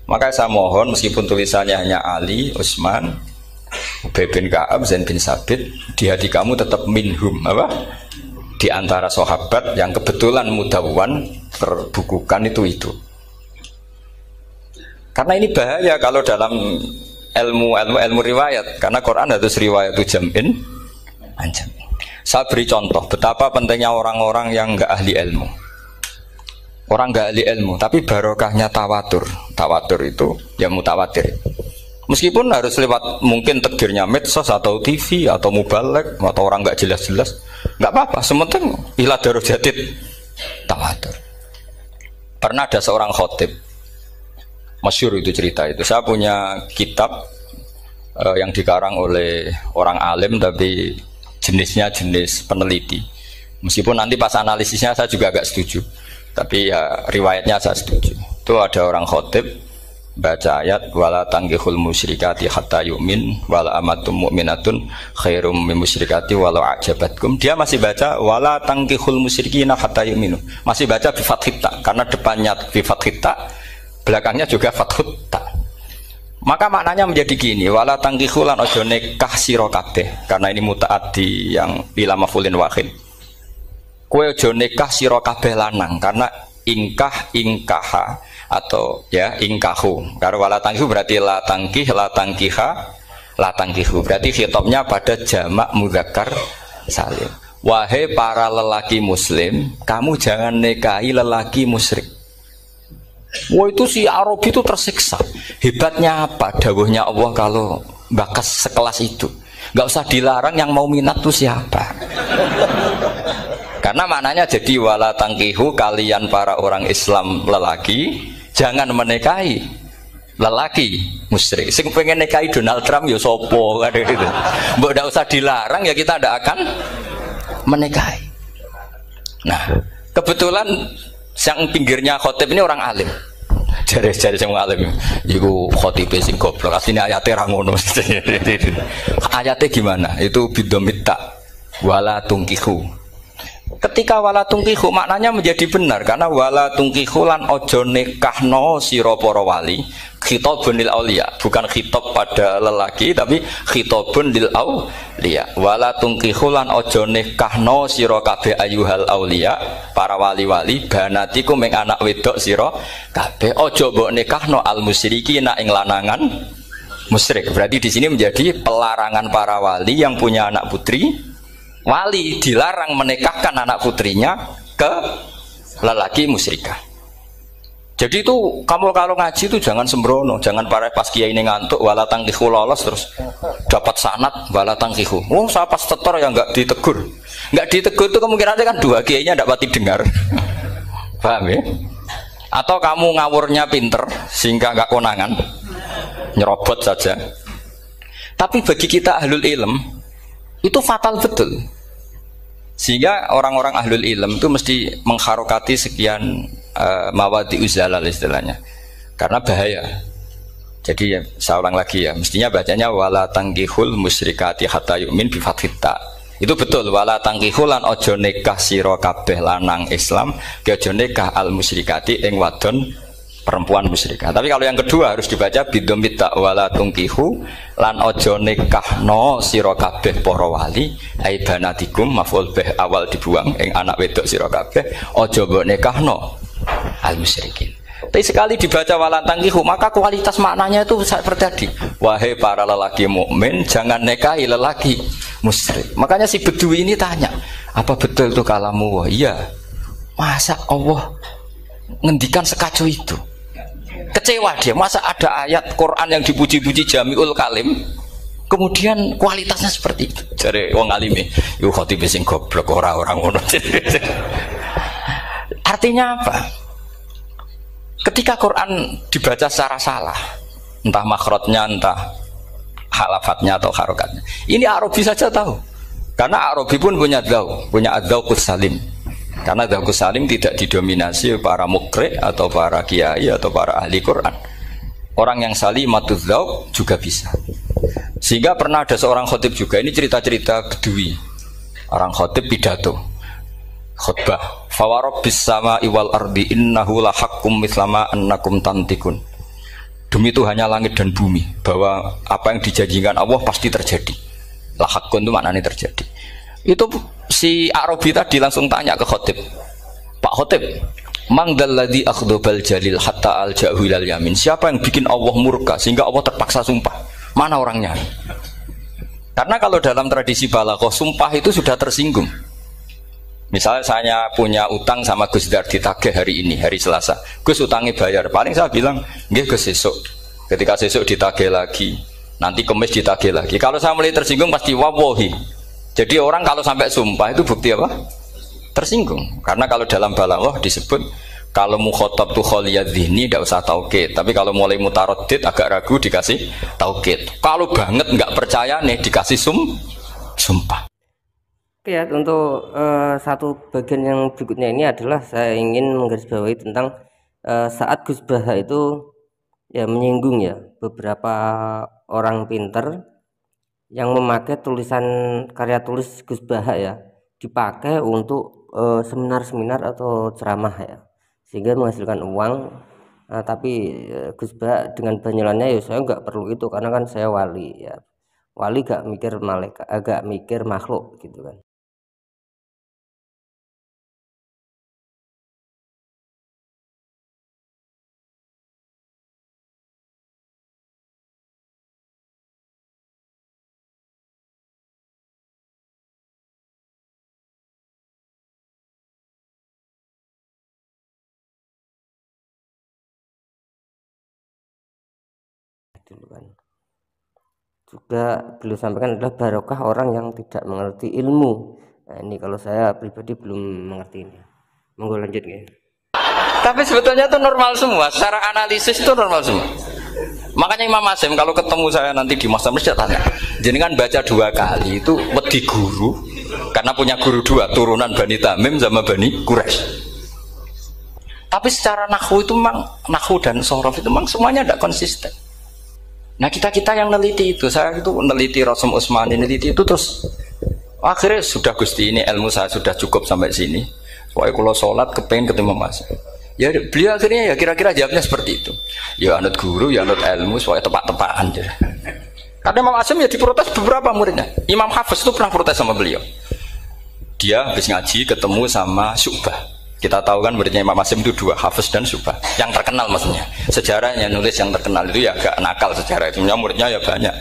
Maka saya mohon meskipun tulisannya hanya Ali, Utsman, Ubay bin Ka'ab, Zaid bin Sabit, di hati kamu tetap minhum apa? Di antara sahabat yang kebetulan mudawwan terbukukan itu. Karena ini bahaya kalau dalam ilmu riwayat, karena Quran harus riwayat jam'in anjam. Saya beri contoh betapa pentingnya orang-orang yang enggak ahli ilmu. Orang enggak ahli ilmu, tapi barokahnya tawatur. Tawatur itu ya mutawatir. Meskipun harus lewat mungkin takdirnya medsos atau TV atau mubalek atau orang enggak jelas-jelas, enggak apa-apa. Sementing ila darajatid tawatur. Pernah ada seorang khotib Masyhur itu cerita itu. Saya punya kitab yang dikarang oleh orang alim tapi jenisnya jenis peneliti. Meskipun nanti pas analisisnya saya juga agak setuju. Tapi ya riwayatnya saya setuju. Itu ada orang khotib baca ayat wala tangkihul musyrikati hatta yu'min wala amatum mu'minatun khairum min musyrikati walau ajabatkum. Dia masih baca wala tangkihul musyrikina hatta yu'minu. Masih baca bi fathita karena depannya bi fathita, belakangnya juga fathita. Maka maknanya menjadi gini, wala tangkihu lan ojo nikah sira kabeh. Karena ini mutaaddi yang bila maf'ulin wahid. Kowe ojo nikah sira kabeh lanang karena ingkaha atau ya ingkahu. Karena wala tangkihu berarti la tangkih, la tangkiha, la tangkihu. Berarti khitabnya pada jamak mudzakkar salim. Wahai para lelaki muslim, kamu jangan nikahi lelaki musyrik. Wah itu si Arabi itu tersiksa. Hebatnya apa? Dawuhnya Allah kalau bakas sekelas itu nggak usah dilarang, yang mau minat tuh siapa? Karena maknanya jadi wala tangkihu, kalian para orang Islam lelaki jangan menikahi lelaki musyrik. Sing pengen nikahi Donald Trump ya sopo kan gitu. Mbok ndak usah dilarang ya kita ndak akan menikahi. Nah, kebetulan yang pinggirnya khotib ini orang alim. Jare-jare sing alim iku khotibe sing goblok. Asline ayate ra ngono. Ayate gimana? Itu bidomita wala tungkihu. Ketika wala tungkihu maknanya menjadi benar karena wala tungkihu lan ojo nikahno sira para wali, khitabun lil auliya, bukan khitab pada lelaki tapi khitabun lil auliya. Wala tungkihu lan ojo nikahno sira kabeh ayuhal auliya, para wali-wali, banatiku ming anak wedok sira kabeh, ojo mbok nikahno al musyrikina ing lanangan musyrik. Berarti di sini menjadi pelarangan para wali yang punya anak putri. Wali dilarang menikahkan anak putrinya ke lelaki musyrikah. Jadi itu kamu kalau ngaji itu jangan sembrono, jangan pas kiai ini ngantuk wala tangkihu lolos terus dapat sanad wala tangkihu. Oh saya pas setor yang nggak ditegur, nggak ditegur itu kemungkinannya kan dua kiainya tidak pati dengar. Paham ya? Atau kamu ngawurnya pinter sehingga nggak konangan, nyerobot saja. Tapi bagi kita ahlul ilm itu fatal betul. Sehingga orang-orang ahlul ilm itu mesti mengharokati sekian mawadi uzalal istilahnya, karena bahaya. Jadi ya, saya ulang lagi ya, mestinya bacanya wala tangkihul musyrikati hatta yu'min bi fathita. Itu betul, wala tangkihul lan ojo nikah sira kabeh lanang Islam ke ojo nikah al musyrikati ing wadon perempuan musyrikah. Tapi kalau yang kedua harus dibaca bidomita wala tungkihu lan ojo nikahno sira kabeh para wali ai banatikum maf'ul bih awal dibuang ing anak wedok sira kabeh ojo mbok nikahno al musyrikin. Tapi sekali dibaca wala tangkihu maka kualitas maknanya itu seperti tadi. Wahai para lelaki mukmin jangan nikahi lelaki musyrik. Makanya si Bedui ini tanya, apa betul itu kalamu? Wah, iya. Masa Allah ngendikan sekacau itu? Kecewa dia, masa ada ayat Quran yang dipuji-puji jami'ul kalim kemudian kualitasnya seperti itu. Jadi wong alime yo khotib sing goblok orang ngono. Artinya apa? Ketika Quran dibaca secara salah, entah makhrajnya, entah halafatnya atau harokatnya, ini Arabi saja tahu. Karena Arabi pun punya adzauqus salim. Karena adzauqus salim tidak didominasi para mukri atau para kiai atau para ahli Quran. Orang yang salimatuz dzauq juga bisa. Sehingga pernah ada seorang khotib juga, ini cerita-cerita Bedui. Orang khotib pidato khutbah, fawarabbis samaa'i wal ardi innahu lahaqqum mislama annakum tantikun. Demi Tuhannya langit dan bumi, bahwa apa yang dijanjikan Allah pasti terjadi. Lahaqqun itu maknanya terjadi. Itu si Arabi tadi langsung tanya ke khotib, Pak khotib, mangdalladzi akhdobal jalil hatta alja'hu ilal yamin. Siapa yang bikin Allah murka sehingga Allah terpaksa sumpah? Mana orangnya? Karena kalau dalam tradisi balaghah sumpah itu sudah tersinggung. Misalnya saya punya utang sama Gus Dar ditagih hari ini, hari Selasa. Gus utangnya bayar. Paling saya bilang, nggih Gus sesuk. Ketika sesuk ditagih lagi, nanti Kamis ditagih lagi. Kalau saya mulai tersinggung pasti wawahi. Jadi orang kalau sampai sumpah itu bukti apa? Tersinggung. Karena kalau dalam balaghah disebut Kalau mukhotob tuh kholiyat dzihni tidak usah taukid, tapi kalau mulai mutaroddid agak ragu dikasih taukid. Kalau banget nggak percaya nih dikasih sumpah. Oke ya, untuk satu bagian yang berikutnya ini adalah saya ingin menggarisbawahi tentang saat Gus Baha itu ya menyinggung ya beberapa orang pinter yang memakai tulisan karya tulis Gus Baha ya dipakai untuk seminar-seminar atau ceramah ya, sehingga menghasilkan uang. Tapi Gus Baha dengan banyolannya ya saya nggak perlu itu karena kan saya wali ya, wali gak mikir malaikat, agak mikir makhluk gitu kan. Dulu kan juga beliau sampaikan adalah barokah orang yang tidak mengerti ilmu. Nah, ini kalau saya pribadi belum mengerti ini. Monggo lanjut ya. Tapi sebetulnya itu normal semua, secara analisis itu normal semua. Makanya Imam Asy'im kalau ketemu saya nanti di masa masjid tanya, jenengan baca 2 kali itu wedi guru karena punya guru 2, turunan Bani Tamim sama Bani Quraisy. Tapi secara nahwu itu memang, nahwu dan sorof itu memang semuanya tidak konsisten. Nah kita yang neliti itu, saya itu neliti Rasul Utsmani, neliti itu terus akhirnya sudah Gusti ini ilmu saya sudah cukup sampai sini. Pokoknya kalau sholat kepengen ketemu Mas. Ya beliau akhirnya ya kira-kira jawabnya seperti itu. Ya anut guru, ya anut ilmu, supaya tepat-tepakan. Karena Imam Asy'im ya diprotes beberapa muridnya. Imam Hafiz itu pernah protes sama beliau. Dia habis ngaji ketemu sama Syu'bah. Kita tahu kan muridnya Imam Asy'im itu 2, Hafiz dan Syu'bah. Yang terkenal maksudnya. Sejarahnya nulis yang terkenal itu ya agak nakal sejarah. Sebenarnya muridnya ya banyak.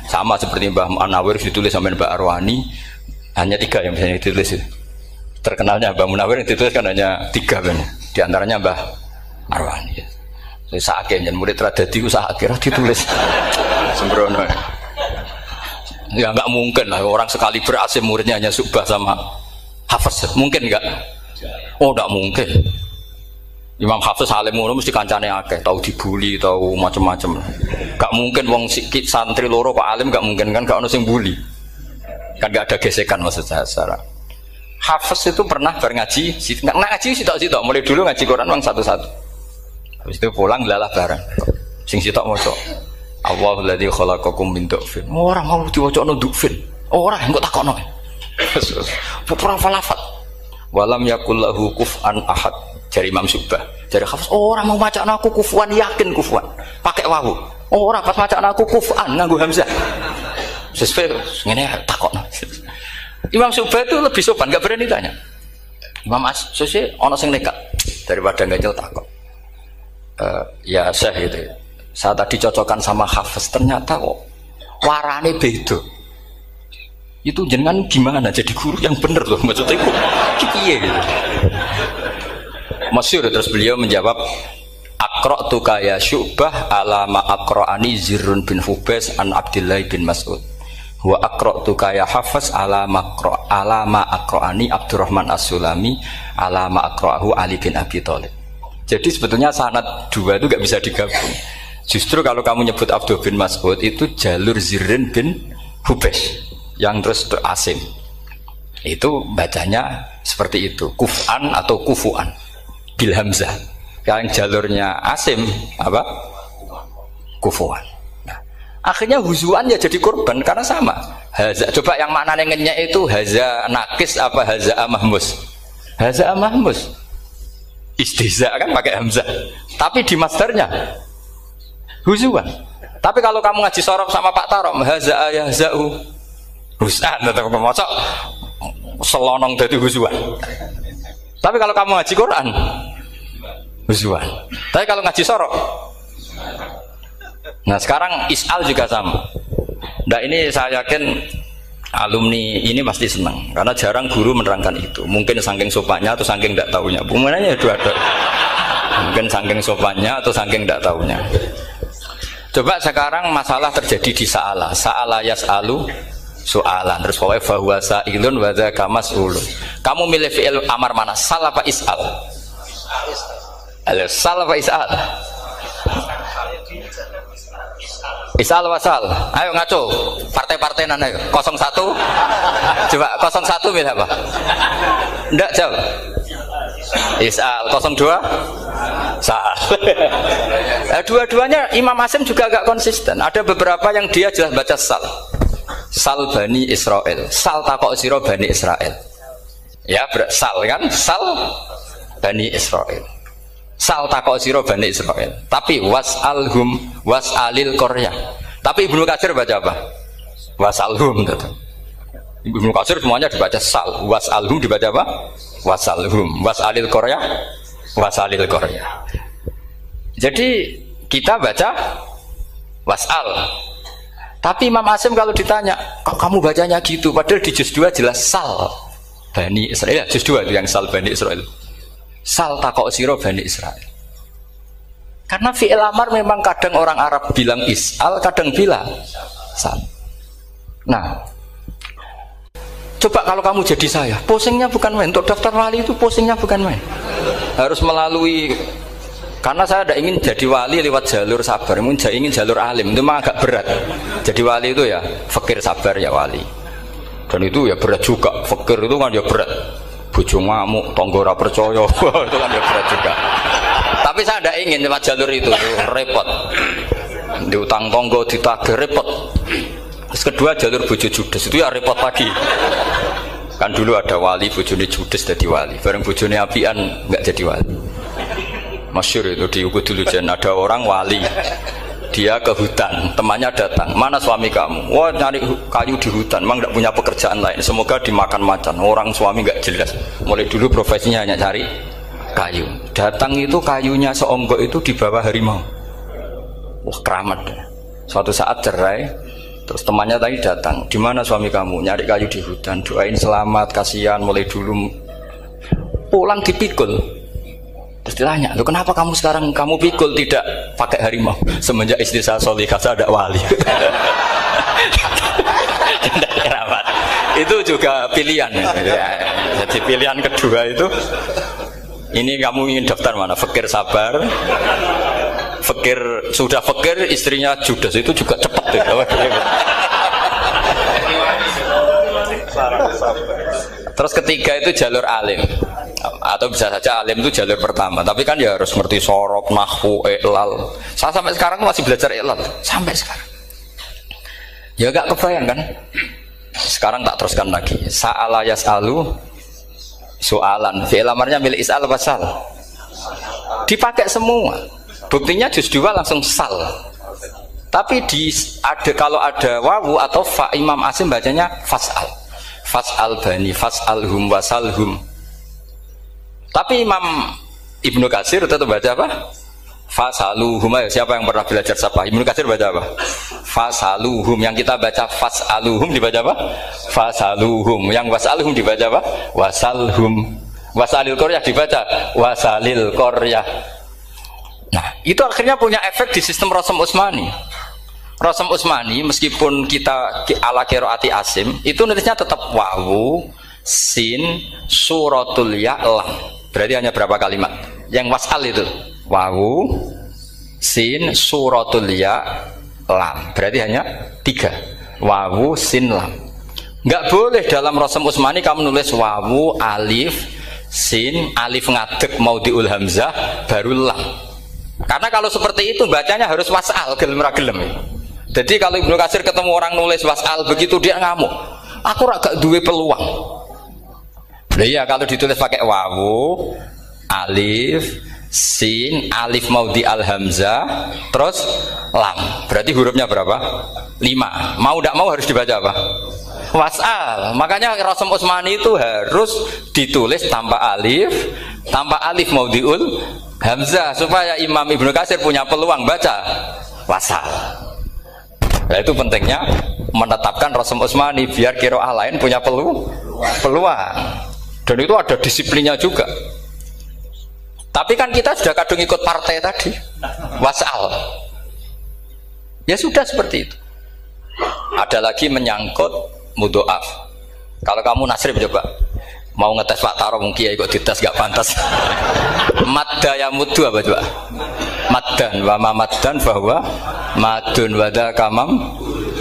Sama seperti Mbah Munawir ditulis sama Mbah Arwani. Hanya 3 yang bisa ditulis. Terkenalnya Mbah Munawir yang ditulis kan hanya 3 benar. Di antaranya Mbah Arwani. Saya sakit dan murid radadi usaha akhirnya ditulis. Sembrono. Ya nggak mungkin lah orang sekali berasim muridnya hanya Syu'bah sama Hafiz. Mungkin nggak? Oh tidak mungkin. Imam Hafiz alim ngono mesti kancane akeh, tahu dibully, tahu macam-macam. Gak mungkin wong sikit santri loro kok alim, gak mungkin kan, gak ono sing bully. Kan gak ada gesekan maksud saya secara. Hafiz itu pernah ngaji, ngaji sitok-sitok, mulai dulu ngaji Quran wong satu-satu. Habis itu pulang lalah bareng. Sing sitok maca. Allahul ladzi khalaqakum min du'fin. Ora mau diwacana du'fin. Ora engko takokno. Perang falafat. Walam yakul lahu kuf'an ahad. Dari Imam Syu'bah, dari Hafiz, orang mau macam aku kufuan, yakin kufuan, pakai wawu. Orang pas macam aku kuf'an nganggo hamzah. Sesuai ngene takok. Imam Syu'bah itu lebih sopan, nggak berani tanya. Imam Asy'im ono sing nekat daripada nggak takok. Ya Syekh gitu. Saya tadi cocokkan sama Hafiz, ternyata kok warane beda. Itu jenengan gimana jadi guru yang bener loh, maksudnya itu piye gitu. Masyhur terus beliau menjawab, aqra'tuka ya Syu'bah ala ma aqra'ani Zirrun bin Hubais an Abdullah bin Mas'ud wa aqra'tuka ya Hafiz ala ma aqra'ani Abdurrahman As-Sulami ala ma aqra'ahu Ali bin Abi Thalib. Jadi sebetulnya sanad 2 itu gak bisa digabung. Justru kalau kamu nyebut Abdul bin Mas'ud itu jalur Zirrun bin Hubais yang terus asim. Itu bacanya seperti itu, kuf'an atau kufu'an bil hamzah. Yang jalurnya asim apa? Kufu'an. Nah, akhirnya huzuan ya jadi korban karena sama. Haza, coba yang maknanya ngenyek itu haza nakis apa haza mahmus? Haza mahmus. Istihza kan pakai hamzah. Tapi di masdarnya huzuan. Tapi kalau kamu ngaji sorof sama Pak Tarom, haza ayahza'u husan atau mosok selonong dari huzuan. Tapi kalau kamu ngaji Quran huzuan. Tapi kalau ngaji sorok. Nah sekarang is'al juga sama. Nah ini saya yakin alumni ini pasti senang karena jarang guru menerangkan itu. Mungkin saking sopannya atau saking tidak tahunya. Bagaimana dua-dua. Mungkin saking sopannya atau saking tidak tahunya. Coba sekarang masalah terjadi di Sa'ala yas'alu soalan terus pokoknya bahwa sa'ilun wa dzaka mas'ulun. Kamu milih fi'il amar mana? Sal apa is'al? Halo, sal apa isal? Isal wasal. Ayo ngaco. Partai-partai nana ayo. 01. Coba 01 milih apa? Enggak jawab. Isal 02. Sal. Dua-duanya Imam Asim juga agak konsisten. Ada beberapa yang dia jelas baca sal. Sal Bani Israel. Sal takok sira Bani Israel. Ya, sal kan? Sal Bani Israel. Sal takok sira Bani Israel. Tapi was'alhum was'alil Korea. Tapi Ibnu Katsir baca apa? Was'alhum gitu. Ibnu Katsir semuanya dibaca sal. Was'alhum dibaca apa? Was'alhum. Was'alil Korea. Was'alil Korea. Jadi kita baca was'al. Tapi Imam Asim kalau ditanya, kok kamu bacanya gitu? Padahal di juz 2 jelas sal Bani Israel. Juz 2 itu yang sal Bani Israel. Sal takok siro Bani Israel. Karena fi'il amar memang kadang orang Arab bilang is'al, kadang bilang sal. Nah, coba kalau kamu jadi saya, posingnya bukan main. Untuk daftar wali itu posingnya bukan main. Harus melalui, karena saya tidak ingin jadi wali lewat jalur sabar, ingin jalur alim. Itu memang agak berat. Jadi wali itu ya fakir sabar ya wali. Dan itu ya berat juga. Fakir itu kan ya berat. Bojo ngamuk, tonggo ora percaya, itu kan ya berat juga. Tapi saya tidak ingin lewat jalur itu, repot. Diutang tonggo, ditagih, repot. Terus kedua jalur bojo judes, itu ya repot lagi. Kan dulu ada wali, bojone judes jadi wali. Bareng bojone apian, nggak jadi wali. Masyhur itu di Uku dulu, ada orang wali. Dia ke hutan, temannya datang, mana suami kamu? Wah, nyari kayu di hutan, memang tidak punya pekerjaan lain, semoga dimakan macan. Orang suami nggak jelas, mulai dulu profesinya hanya cari kayu. Datang itu kayunya seonggok itu di bawah harimau. Wah, keramat. Suatu saat cerai, terus temannya tadi datang, di mana suami kamu? Nyari kayu di hutan, doain selamat, kasihan, mulai dulu. Pulang dipikul. Terus ditanya, loh kenapa kamu sekarang kamu pikul tidak pakai harimau? Semenjak istri saya solihah, saya ada wali. Itu juga pilihan. Jadi pilihan kedua itu, ini kamu ingin daftar mana? Fakir sabar, fakir sudah fakir, istrinya judes, itu juga cepat. Terus ketiga itu jalur alim. Atau bisa saja alim itu jalur pertama, tapi kan ya harus ngerti sorok, nahwu, i'lal. Saya sampai sekarang masih belajar i'lal, sampai sekarang. Ya gak kebayang kan? Sekarang tak teruskan lagi. Sa'ala yas'alu soalan. Fi'il amarnya milik is'al apa sal? Dipakai semua. Buktinya juz 2 langsung sal. Tapi kalau ada wawu atau fa, Imam Asim bacanya fas'al. Fas'al bani, fas'alhum wasalhum. Tapi Imam Ibnu Katsir tetap baca apa? Fasaluhum. Siapa yang pernah belajar siapa? Ibnu Katsir baca apa? Fasaluhum. Yang kita baca fasaluhum dibaca apa? Fasaluhum. Yang wasaluhum dibaca apa? Wasalhum. Wasalil Korea dibaca wasalil Korea. Nah, itu akhirnya punya efek di sistem Rasam Utsmani. Rasam Utsmani meskipun kita ala qiraati Asim, itu nulisnya tetap wawu, sin, suratul ya, lam. Berarti hanya berapa kalimat? Yang wasal itu wawu, sin, suratul ya, lam. Berarti hanya 3. Wawu, sin, lam. Nggak boleh dalam Rasam Utsmani kamu nulis wawu, alif, sin, alif ngadeg maudhi'ul hamzah, baru lam. Karena kalau seperti itu bacanya harus wasal, gelem ra gelem. Jadi kalau Ibnu Katsir ketemu orang nulis wasal begitu dia ngamuk. Aku agak duwe peluang. Nah, iya kalau ditulis pakai wawu, alif, sin, alif maudhi al hamzah, terus lam. Berarti hurufnya berapa? 5. Mau tidak mau harus dibaca apa? Wasal. Makanya Rasam Utsmani itu harus ditulis tanpa alif maudhiul hamzah supaya Imam Ibnu Katsir punya peluang baca wasal. Nah, itu pentingnya menetapkan Rasam Utsmani biar qiraah lain punya peluang. Dan itu ada disiplinnya juga. Tapi kan kita sudah kadung ikut partai tadi, wasal. Ya sudah seperti itu. Ada lagi menyangkut mudhoaf. Kalau kamu nasrib coba, Mau ngetes Pak Taro mungkin ya ikut dites gak pantas. Madda ya mudu apa coba? Maddan wa ma maddan bahwa madun wada kamam.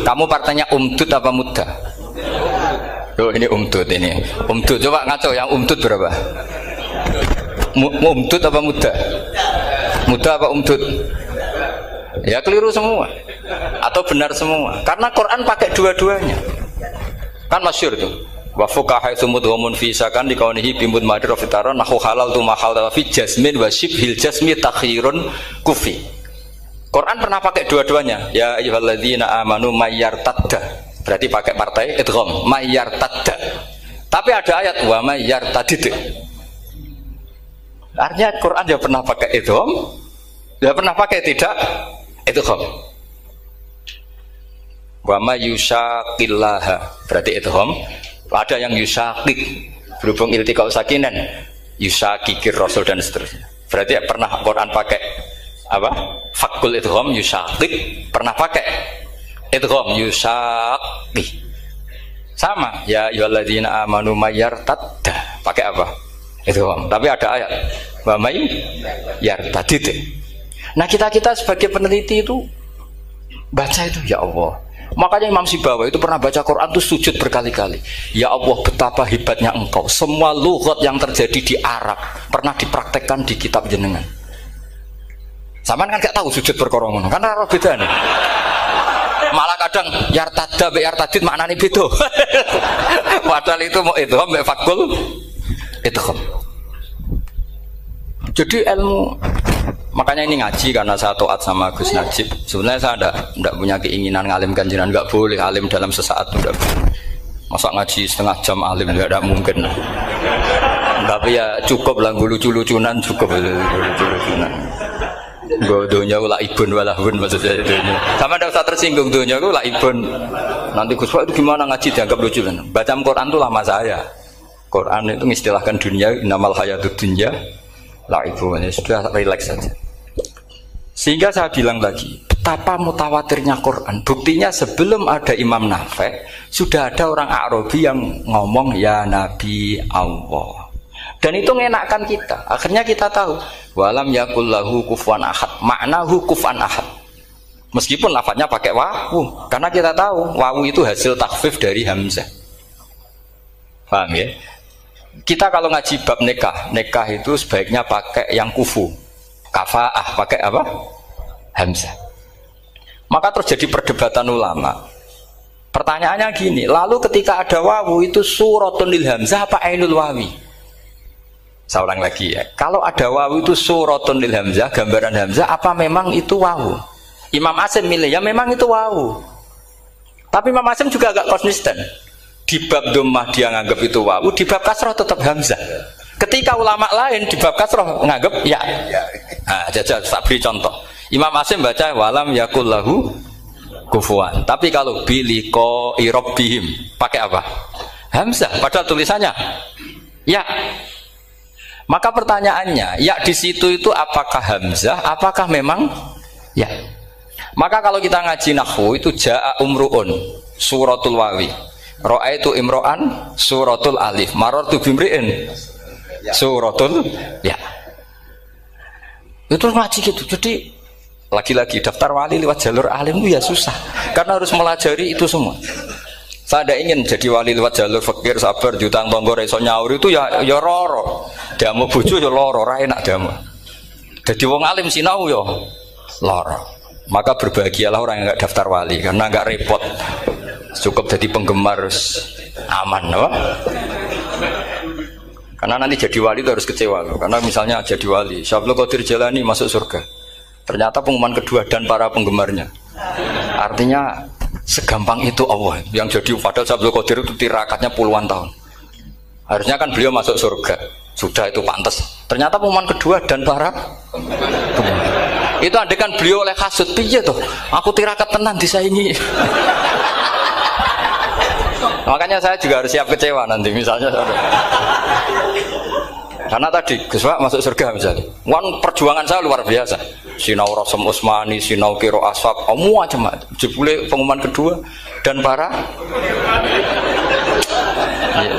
Kamu partainya umdud apa mudda? Oh ini umdud ini. Umdud coba ngaco yang umdud berapa? Umdud apa mudda? Mudda apa umdud? Ya keliru semua. Atau benar semua. Karena Quran pakai dua-duanya. Kan masyhur tuh. Wa fuqaha sumudhumun fi sakan di kaunihi bimud madra fitaran nahu halal tu mahal fi jasmin wa shibhil jasmi takhirun kufi. Quran pernah pakai dua-duanya. Ya ayyuhalladzina amanu mayyartadda. Berarti pakai partai idgham mayyartadda. Tapi ada ayat wa mayyartadid. Artinya Quran dia pernah pakai idgham, dia pernah pakai tidak idgham. Wa mayyushaqillaha berarti idgham. Ada yang yusakik berhubung iltiqa sakinan yusakikir rasul dan seterusnya. Berarti pernah Quran pakai apa? Fakul idgham yusakik, pernah pakai idgham yusakik. Sama ya ayyuhalladzina amanu mayyartadda pakai apa? Idgham. Tapi ada ayat wa may yartadid. Nah, kita sebagai peneliti itu baca itu ya Allah. Makanya Imam Sibawa itu pernah baca Quran itu sujud berkali-kali. Ya Allah, betapa hebatnya engkau. Semua lughat yang terjadi di Arab pernah dipraktekkan di kitab jenengan. Saman kan gak tahu sujud berkorongan, karena Arab beda nih. Malah kadang yartada be yartadid maknanya beda. Padahal itu mau idgham be fakul idgham. Jadi ilmu. Makanya ini ngaji karena saya taat sama Gus Najib. Sebenarnya saya tidak punya keinginan ngalimkan jenengan, nggak boleh alim dalam sesaat udah. Masa ngaji setengah jam alim nggak mungkin. Tapi ya cukup lah lucu-lucunan cukup lucu-lucunan. Donya ulah ibun walahun maksudnya donya. Sama tidak usah tersinggung donya ulah ibun. Nanti Gus Pak itu gimana ngaji dianggap lucu kan? Baca Quran itu lama saya. Quran itu mengistilahkan dunia innamal hayatud dunya laibu, sudah rileks saja. Sehingga saya bilang lagi, betapa mutawatirnya Quran. Buktinya sebelum ada Imam Nafi, sudah ada orang Arabi yang ngomong ya Nabi Allah. Dan itu ngenakkan kita. Akhirnya kita tahu, walam yakullahu kufuwan ahad. Maknahu kufuwan ahad. Meskipun lafadznya pakai wawu, karena kita tahu wawu itu hasil takhfif dari hamzah. Paham ya? Kita kalau ngaji bab nikah itu sebaiknya pakai yang kufu. Kafaah pakai apa? Hamzah. Maka terjadi perdebatan ulama. Pertanyaannya gini, lalu ketika ada wawu itu suratun lil hamzah apa ainul wawi? Saya ulang lagi ya. Kalau ada wawu itu suratun lil hamzah, gambaran hamzah, apa memang itu wawu? Imam Asim milih ya memang itu wawu. Tapi Imam Asim juga agak konsisten. Di bab dhammah dia nganggap itu wawu, di bab kasroh tetap hamzah. Ketika ulama lain di bab kasroh nganggap ya. Nah, jajal tak beri contoh. Imam Asim baca walam yakul lahu kufuwan. Tapi kalau biliko irobbihim pakai apa? Hamzah. Padahal tulisannya ya. Maka pertanyaannya, ya di situ itu apakah hamzah? Apakah memang ya? Maka kalau kita ngaji nahwu itu jaa umruun suratul wawi. Ra'aitu imro'an suratul alif. Marartu bimri'in suratul ya. Itu ngaji gitu. Jadi lagi-lagi daftar wali lewat jalur alim itu ya susah. Karena harus melajari itu semua. Saya tidak ingin jadi wali lewat jalur fakir, sabar, jutang tonggo, reso nyaur itu ya roro. Damu bojo ya loro, ra enak damu. Jadi wong alim sinau ya loro. Maka berbahagialah orang yang enggak daftar wali karena enggak repot. Cukup jadi penggemar aman, apa? Karena nanti jadi wali itu harus kecewa loh. Karena misalnya jadi wali, Syabul Qadir Jalani masuk surga. Ternyata pengumuman kedua dan para penggemarnya. Artinya segampang itu Allah. Yang jadi padahal Syabul Qadir itu tirakatnya puluhan tahun. Harusnya kan beliau masuk surga. Sudah itu pantas. Ternyata pengumuman kedua dan para penggemar. Itu andekan beliau oleh hasud, piye tuh? Aku tirakat tenan disaingi. Makanya saya juga harus siap kecewa nanti misalnya. Karena tadi Gus Pak masuk surga misalnya. Perjuangan saya luar biasa. Sinau Rasul Utsmani, sinau Kiro Aswab, semua macam. Jebule pengumuman kedua dan para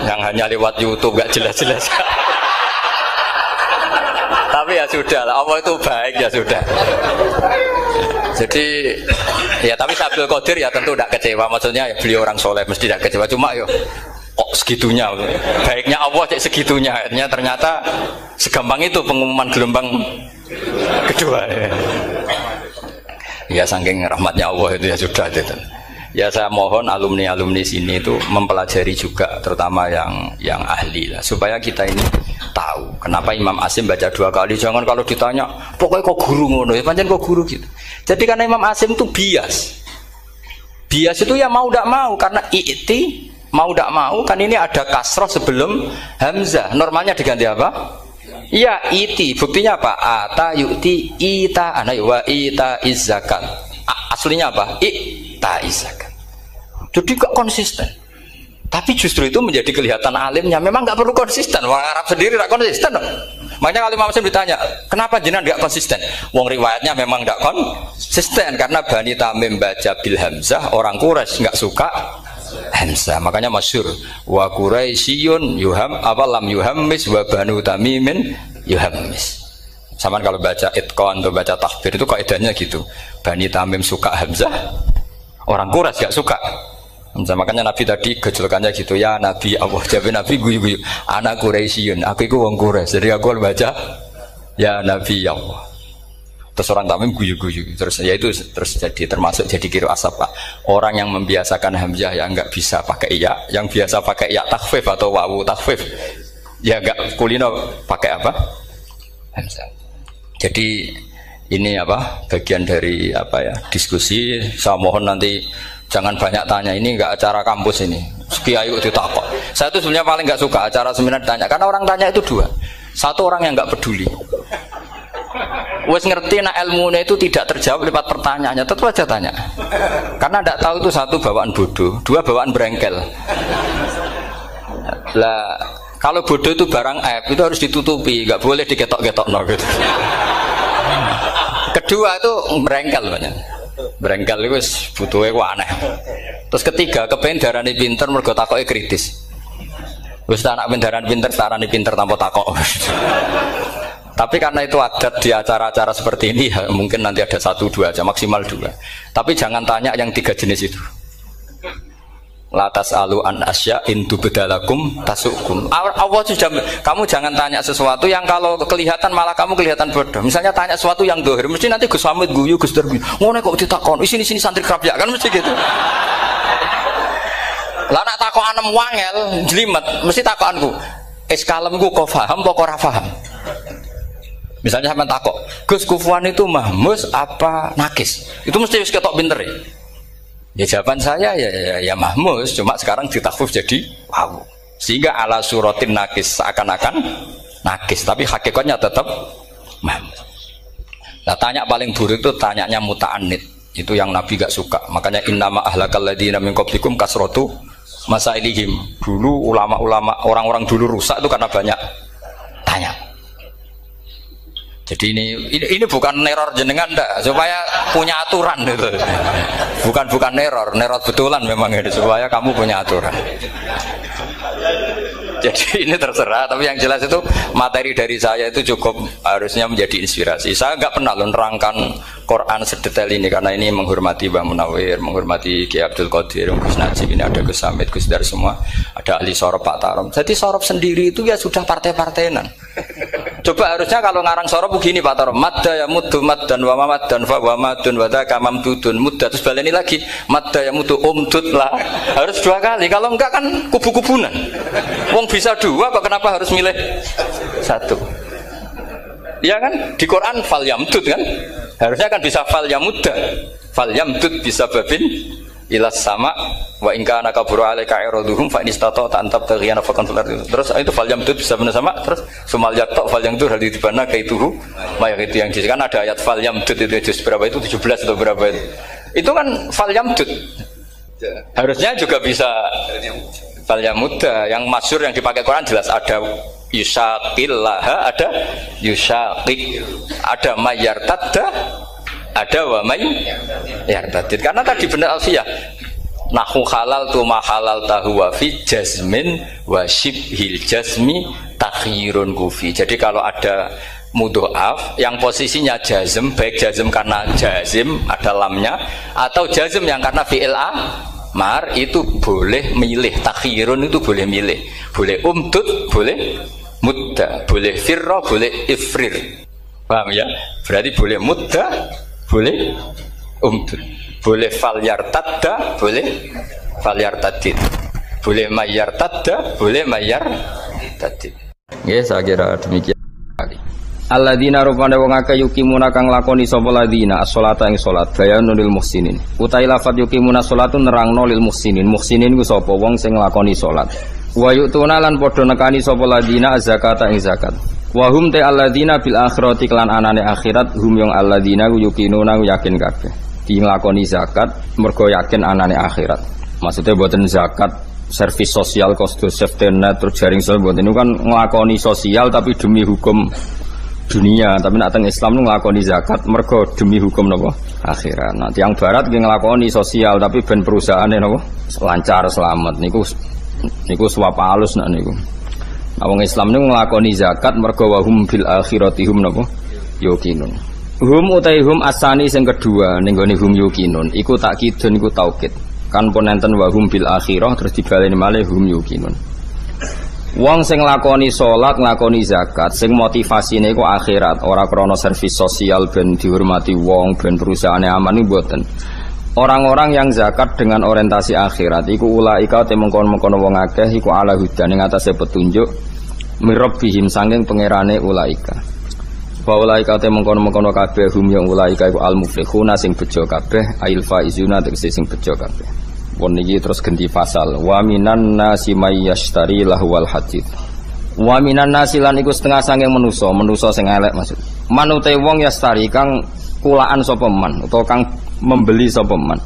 yang hanya lewat YouTube gak jelas-jelas. Tapi ya sudah lah, Allah itu baik ya sudah. Jadi ya tapi Abdul Qadir ya tentu tidak kecewa, maksudnya ya beliau orang soleh mesti tidak kecewa, cuma yo kok segitunya, baiknya Allah cek segitunya, akhirnya ternyata segampang itu pengumuman gelombang kedua. Ya saking rahmatnya Allah itu ya sudah itu. Ya saya mohon alumni sini itu mempelajari juga, terutama yang ahli lah, supaya kita ini tahu kenapa Imam Asim baca 2 kali. Jangan kalau ditanya pokoknya kok guru ngono ya pancen kok guru gitu. Jadi karena Imam Asim itu bias itu ya mau tidak mau, karena i'ti mau tidak mau kan ini ada kasroh sebelum hamzah, normalnya diganti apa? Ya iti, buktinya apa? Ata yu'ti ita ana wa ita izzakat. Aslinya apa? Ita izzakat. Jadi gak konsisten. Tapi justru itu menjadi kelihatan alimnya. Memang gak perlu konsisten. Orang Arab sendiri gak konsisten. Makanya kalau Imam Asim ditanya, kenapa jenengan gak konsisten? Wong riwayatnya memang gak konsisten karena Bani Tamim baca bil hamzah, orang Quraisy gak suka hamzah. Makanya masyhur wa Quraisyun yuham lam yuhammis wa Banu Tamimin yuhammis. Sama kalau baca itqan atau baca takbir itu kaidahnya gitu. Bani Tamim suka hamzah, orang Quraisy gak suka. Makanya Nabi tadi gejolkannya gitu, ya Nabi Allah, jawab Nabi guyu-guyu, anak Quraisyun, aku itu wong Quraisy, jadi aku baca ya Nabi Allah. Terus orang Tamim guyu-guyu, terus ya itu terus jadi termasuk jadi kiro asap. Orang yang membiasakan hamzah ya nggak bisa pakai ya, yang biasa pakai ya takhfif atau wawu takhfif ya nggak kulino pakai apa hamzah. Jadi ini apa bagian dari apa ya diskusi. Saya mohon nanti jangan banyak tanya, ini enggak acara kampus ini. Kiai ditakok. Saya itu sebenarnya paling enggak suka acara seminar ditanya, karena orang tanya itu dua. Satu orang yang enggak peduli. Wes ngerti nak ilmunya itu tidak terjawab lewat pertanyaannya, tetap aja tanya. Karena enggak tahu itu satu bawaan bodoh, dua bawaan berengkel. Lah kalau bodoh itu barang aib, itu harus ditutupi, enggak boleh diketok-ketok no gitu. Kedua itu berengkel banyak. Berengkel itu butuhnya aneh. Terus ketiga kepengen darani pinter mergo takoke kritis. Wis anak darani pinter darani pinter tanpa takok. Tapi karena itu adat di acara-acara seperti ini ya, mungkin nanti ada 1-2 aja, maksimal 2. Tapi jangan tanya yang 3 jenis itu. Latas alu an asya intu bedalakum tasukum. Allah sudah, kamu jangan tanya sesuatu yang kalau kelihatan malah kamu kelihatan bodoh. Misalnya tanya sesuatu yang dohir, mesti nanti Gus Hamid guyu, Gus Darbi ngono kok ditakon, sini santri kerap ya kan mesti gitu. Lah nak takon anem wangel jlimet, mesti takonku kalemku kok paham apa ora paham. Misalnya sampean takok, Gus Kufuwan itu mahmus apa nakis? Itu mesti wis ketok pinter ya. Ya jawaban saya ya mahmus, cuma sekarang ditakhfif jadi wow. Sehingga ala suratin nakis seakan-akan nakis, tapi hakikatnya tetap mahmus. Nah tanya paling buruk itu tanyanya muta'annid, itu yang Nabi gak suka. Makanya innama ahlakal ladzina min qablikum kasratu masailihim. Dulu ulama-ulama orang-orang dulu rusak itu karena banyak tanya. Jadi ini bukan neror jenengan ndak, supaya punya aturan itu. Bukan neror betulan memang ini supaya kamu punya aturan. Jadi ini terserah, tapi yang jelas itu materi dari saya itu cukup harusnya menjadi inspirasi. Saya nggak pernah nerangkan Quran sedetail ini karena ini menghormati Mbah Munawir, menghormati Ki Abdul Qadir, Gus Najib, ini ada Gus Hamid, Gus Dar semua, ada ahli sorop Pak Tarom. Jadi sorop sendiri itu ya sudah partai-partainan. Coba harusnya kalau ngarang sorop begini Pak Tarom, madda ya muddu maddan wa mamaddan fa wa madun wa dzaka mamdudun mudda, terus baleni lagi madda ya muddu umdud lah. Harus 2 kali, kalau enggak kan kubu-kubunan. Wong bisa 2 kok kenapa harus milih 1? Ya kan di Quran fal yamdud kan, harusnya kan bisa fal yamudda, fal yamdud bisa babin ilas sama wa in kana kabura alaika iraduhum fa in istata'ta an tabtaghiyana faqan fil ardi. Terus itu fal yamdud bisa benar sama, terus sumal yaqta fal yamdud hal dibana kaituhu mayak itu yang kan ada ayat fal yamdud itu juz berapa itu 17 atau berapa itu. Itu kan fal yamdud. Harusnya juga bisa fal yamudda. Yang masyhur yang dipakai Quran jelas ada yusaqillaha, ada yusaqiq, ada mayartadda, ada wa may yartadid. Karena tadi benar alfiyah nahu halal tu mahalal tahu wa fi jazmin wa shibhil jazmi takhirun kufi. Jadi kalau ada mudhoaf yang posisinya jazm, baik jazm karena jazim ada lamnya atau jazm yang karena fi'il amar, itu boleh milih. Takhirun itu boleh milih, boleh umdud, boleh mudda, boleh firra, boleh ifrir. Paham ya? Berarti boleh mudda, boleh umdud, boleh falyartadda, boleh falyartadid, boleh mayyartadda, boleh mayyartadid. Ya, saya kira demikian. Alladzina rupane wong akeh yukimuna kang lakoni sapa ladina as-sholata ing salat bayanul lil muhsinin. Utai lafat yukimuna sholatu nerangno lil muhsinin. Muhsinin ku sapa wong sing nglakoni salat. Wa yu'tuna lan padha nekani sapa ladina zakata ing zakat. Wa hum ta alladzina bil akhirati lan anane akhirat hum yang alladzina yuqinuna yakin kabeh. Di nglakoni zakat mergo yakin anane akhirat. Maksudnya mboten zakat servis sosial kosto safety net terus jaring sosial mboten, itu kan nglakoni sosial tapi demi hukum dunia, tapi nak teng Islam nu nglakoni zakat mergo demi hukum napa akhirat. Nah, yang barat nggih nglakoni sosial tapi ben perusahaane napa lancar selamat niku suap halus nak niku. Nah, wong Islam niku nglakoni zakat mergo wa hum bil akhirati hum napa yuqinun. Hum utai hum asani sing kedua ning gone hum yuqinun iku takkidun iku taukid. Kan pun enten wa hum bil akhirah terus dibaleni malih hum yuqinun. Wong sing nglakoni salat, nglakoni zakat, sing motivasine iku akhirat, ora krana servis sosial ben dihormati wong, ben perusahaane aman niku mboten. Orang-orang yang zakat dengan orientasi akhirat iku ulaika te mengkon-mengkon wong akeh iku ala hudan ing atase petunjuk mirabbihim saking pangerane ulaika. Wa ulaika te mengkon-mengkon kabeh hum yang ulaika iku al muflihuna sing bejo kabeh, ail faizuna tegese sing bejo kabeh. Pun niki terus ganti pasal. Wa minan nasi may yashtari lahwal hadits. Wa minan nasi lan iku setengah saking manusa sing elek maksud. Manute wong yastari kang kulaan sapa man utawa kang membeli sapa man.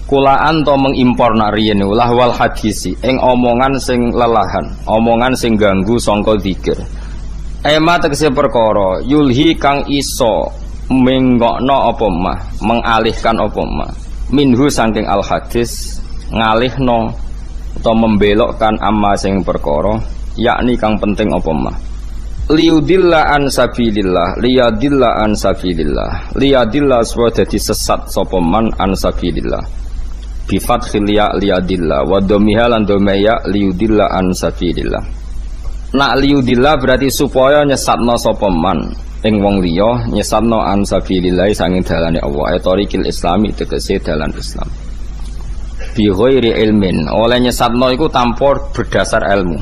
Kulaan to mengimpor nak riyen lahwal hadisi ing omongan sing lelahan, omongan sing ganggu sangka zikir. Ema tegese perkara yulhi kang iso menggokno apa mah, mengalihkan apa mah. Minhu saking al hadis ngalihno atau membelokkan amma sing perkara yakni kang penting apa mah liyudilla an sabilillah liyadilla an sabilillah liyadilla supaya dadi sesat sapa man an sabilillah bi fathil ya liyadilla wa dhammiha lan dhammaya liyudilla an sabilillah. Nak liyudilla berarti supaya nyesatno sapa man ing wong liya, nyesatno an sabilillah sanging dalane Allah etorikil islami tegese dalan Islam. Bi ghairi ilmin, oleh nyesatno iku tanpa berdasar ilmu.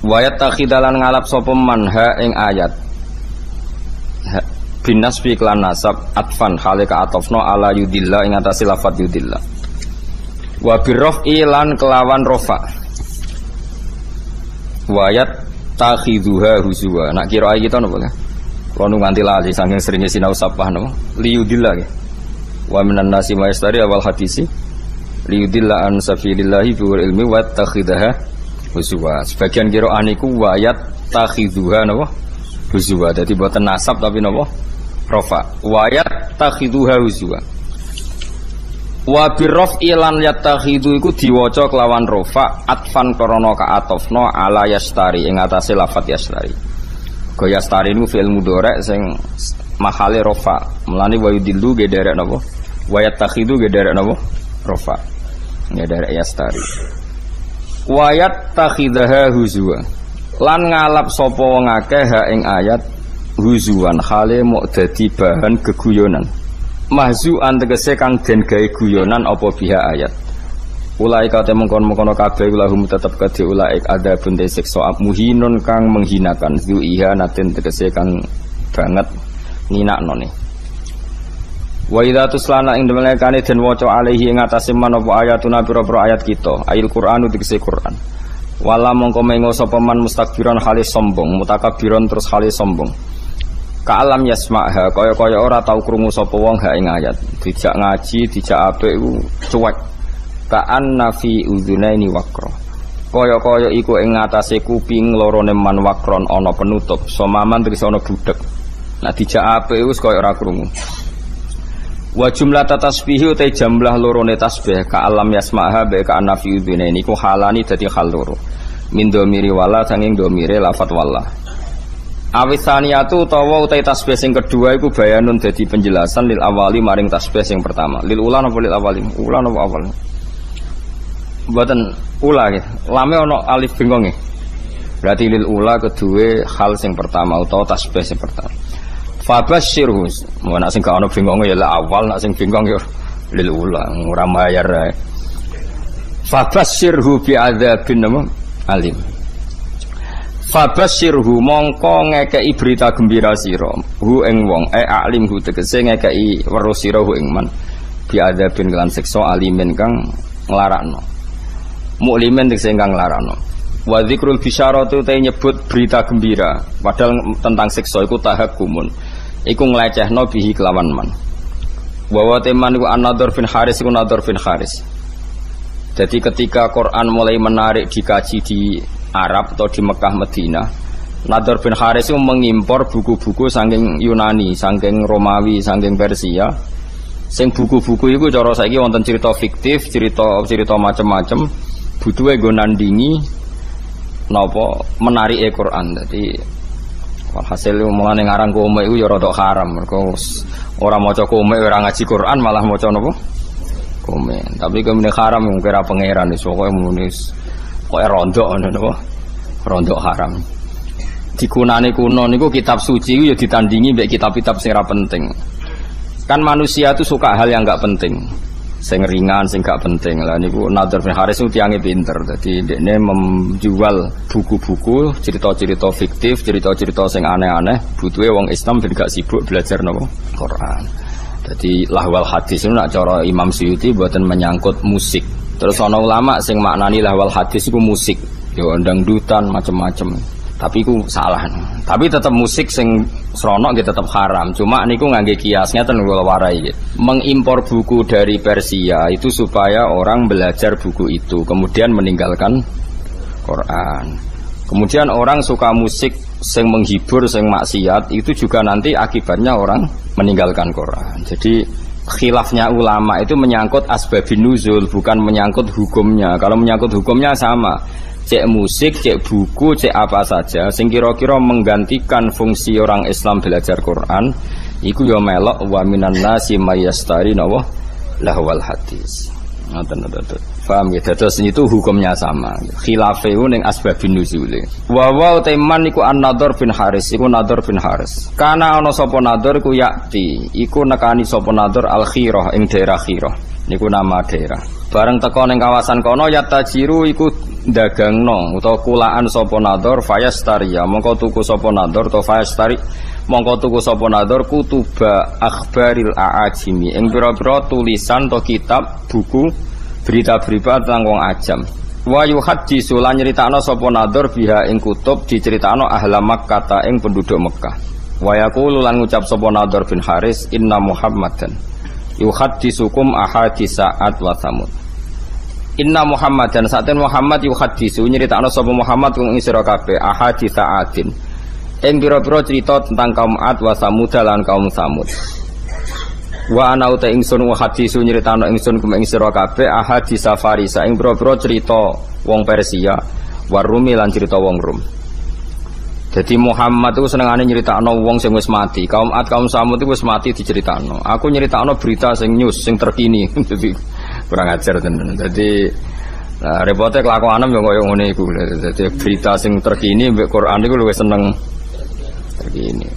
Wa yatakhidalan ngalap sapa man ha ing ayat binas fi klan nasab atfan halika atofno ala yudillah ing atase lafat yudillah. Wa birrafi lan kelawan rofa. Wa yatakhiduha huzwa. Nak kira kita napa ya? Kulo nganti lali saking seringe sinau sapah napa? Liyudillah nggih. Wa minan nasi mayastari awal hadisi liyudilla an sabilillahi biwar ilmi wa takhidaha huzwa. Sebagian qira'ah niku wa yatakhiduha napa huzwa. Dadi boten nasab tapi napa rafa. Wa yatakhiduha huzwa. Wa birraf'i lan yatakhidu iku diwaca kelawan rafa atfan krana kaatofna ala yastari ing atase lafat yastari. Go yastari niku fi'il mudhari sing mahale rafa. Mulane wa yudillu ge derek napa? Wa yatakhidu ge derek napa? Rafa. Ya dari yastari. Wayat takhidaha huzwa. Lan ngalap sapa wong akeh ha ing ayat huzwan hale mok dadi bahan geguyonan. Mahzu'an tegese kang den gawe guyonan apa biha ayat. Ulaika te mengkon-mengkono kabeh lahum tetep kedhe ulaik adzabun siksa muhinun kang menghinakan zu ihanatin tegese kang banget ninakno ne. Wa idza tuslana ing demelekane den waca alaihi ing atase manapa ayatuna pira-pira ayat kita ayil Qur'an tegese Qur'an wala mongko mengo sapa man mustakbiran halis sombong mutakabbiron terus halis sombong ka alam yasma'ha kaya-kaya ora tau krungu sapa wong ha ing ayat dijak ngaji dijak apik iku cuek ka annafi udzunaini waqra kaya-kaya iku ing atase kuping lorone man waqron ana penutup somaman tegese ana budhek nah dijak apik wis kaya ora krungu. Wa jumlah tasbih utai jumlah lorone tasbih ka alam yasmaha be ka anafi udine niku halani dadi hal loro min domiri wala sanging domire lafat wala awisaniatu utawa utai tasbih sing kedua iku bayanun dadi penjelasan lil awali maring tasbih sing pertama lil ula napa lil awali ula napa awal mboten ula nggih lame ana alif bengkong nggih berarti lil ula kedue hal sing pertama utawa tasbih sing pertama fabasyirhu mau nak sing gak ono bengkonge ya awal nak sing bengkong ya lil ula ora mayar ae fabasyirhu bi adzabin alim fabasyirhu mongko ngekeki berita gembira sira hu ing wong alim hu tegese ngekeki weruh sira hu ing man bi adzabin lan siksa alimin kang nglarakno muklimin tegese kang nglarakno wa dzikrul bisyaratu te nyebut berita gembira padahal tentang siksa iku tahakumun iku nglecehno bihi kelawan man wa teman iku an-nadhr bin Haris iku Nadhr bin Haris. Jadi ketika Quran mulai menarik dikaji di Arab atau di Mekah Madinah, Nadhr bin Haris itu mengimpor buku-buku saking Yunani, saking Romawi, saking Persia. Sing buku-buku itu cara saiki wonten cerita fiktif, cerita macam-macam, butuhe nggo nandingi napa menarike Quran. Dadi hasil mulane ngarang komik iku ya rada haram, mergo ora maca komik ora ngaji Quran malah maca napa? Komik. Tapi kemene haram mung kira pangeran iso koyo munis. Kok rondok ngono napa? Rondok haram. Dikunane kuno niku kitab suci ya ditandingi mbek kitab-kitab sing ora penting. Kan manusia itu suka hal yang enggak penting. Sing ringan, sing gak penting. Lah niku Nadhr bin Haris itu tiange pinter. Dadi dekne menjual buku-buku, cerita-cerita fiktif, cerita-cerita sing aneh-aneh, butuhe wong Islam ben gak sibuk belajar napa? Quran. Dadi lahwal hadis itu nak cara Imam Suyuti mboten menyangkut musik. Terus ana ulama sing maknani lahwal hadis iku musik, yo dangdutan macam-macam. Tapi iku salah. Tapi tetap musik sing srono nggih tetap haram. Cuma niku ngangge kias ngeten kula warai. Mengimpor buku dari Persia itu supaya orang belajar buku itu, kemudian meninggalkan Quran. Kemudian orang suka musik sing menghibur, sing maksiat, itu juga nanti akibatnya orang meninggalkan Quran. Jadi khilafnya ulama itu menyangkut asbabun nuzul, bukan menyangkut hukumnya. Kalau menyangkut hukumnya sama. Cek musik, cek buku, cek apa saja sing kira-kira menggantikan fungsi orang Islam belajar Quran iku ya melok wa minan nasi mayastari nawa lahwal hadis. Ngoten. Paham ya? Terus itu hukumnya sama. Khilafe ning asbabun nuzule. Wa teman iku an-Nadhr bin Haris, iku Nadhr bin Haris. Kana ana sapa Nadhr iku yakti, iku nekani sapa Nadhr al-Khirah ing daerah Khirah. Niku nama daerah. Bareng teko ning kawasan kono yatajiru iku dagangno utawa kulaan sapa Nadhr fayastari ya mongko tuku sapa Nadhr to fayastari mongko tuku sapa Nadhr kutuba akhbaril aajimi ing pira-pira tulisan to kitab buku berita-berita tentang wong ajam wa yuhaddisu lan nyritakno sapa Nadhr biha ing kutub diceritakno ahla Makkah ta ing penduduk Mekah wa yaqulu lan ngucap sapa Nadhr bin Haris inna Muhammadan yuhaddisukum ahadisa ad wa samud. Inna Muhammad dan saatin Muhammad yuhaddisu nyeritakno sapa Muhammad kung ing sira kabeh ahaditsa adin. Ing pira-pira cerita tentang kaum Ad wa Samud lan kaum Samud. Wa ana uta ingsun hadisu nyritakno ingsun kum ing sira kabeh ahaditsa Farisa ing pira-pira cerita wong Persia, wa Rumi lan cerita wong Rum. Jadi Muhammad itu senengane nyeritakno wong sing wis mati. Kaum Ad, kaum Samud itu wis mati diceritakno. Aku nyeritakno berita sing news sing terkini. Jadi kurang ajar tenan. Jadi repotnya kelakuanem yang koyo ngene iku. Jadi berita sing terkini mbek Quran iku luwih seneng terkini.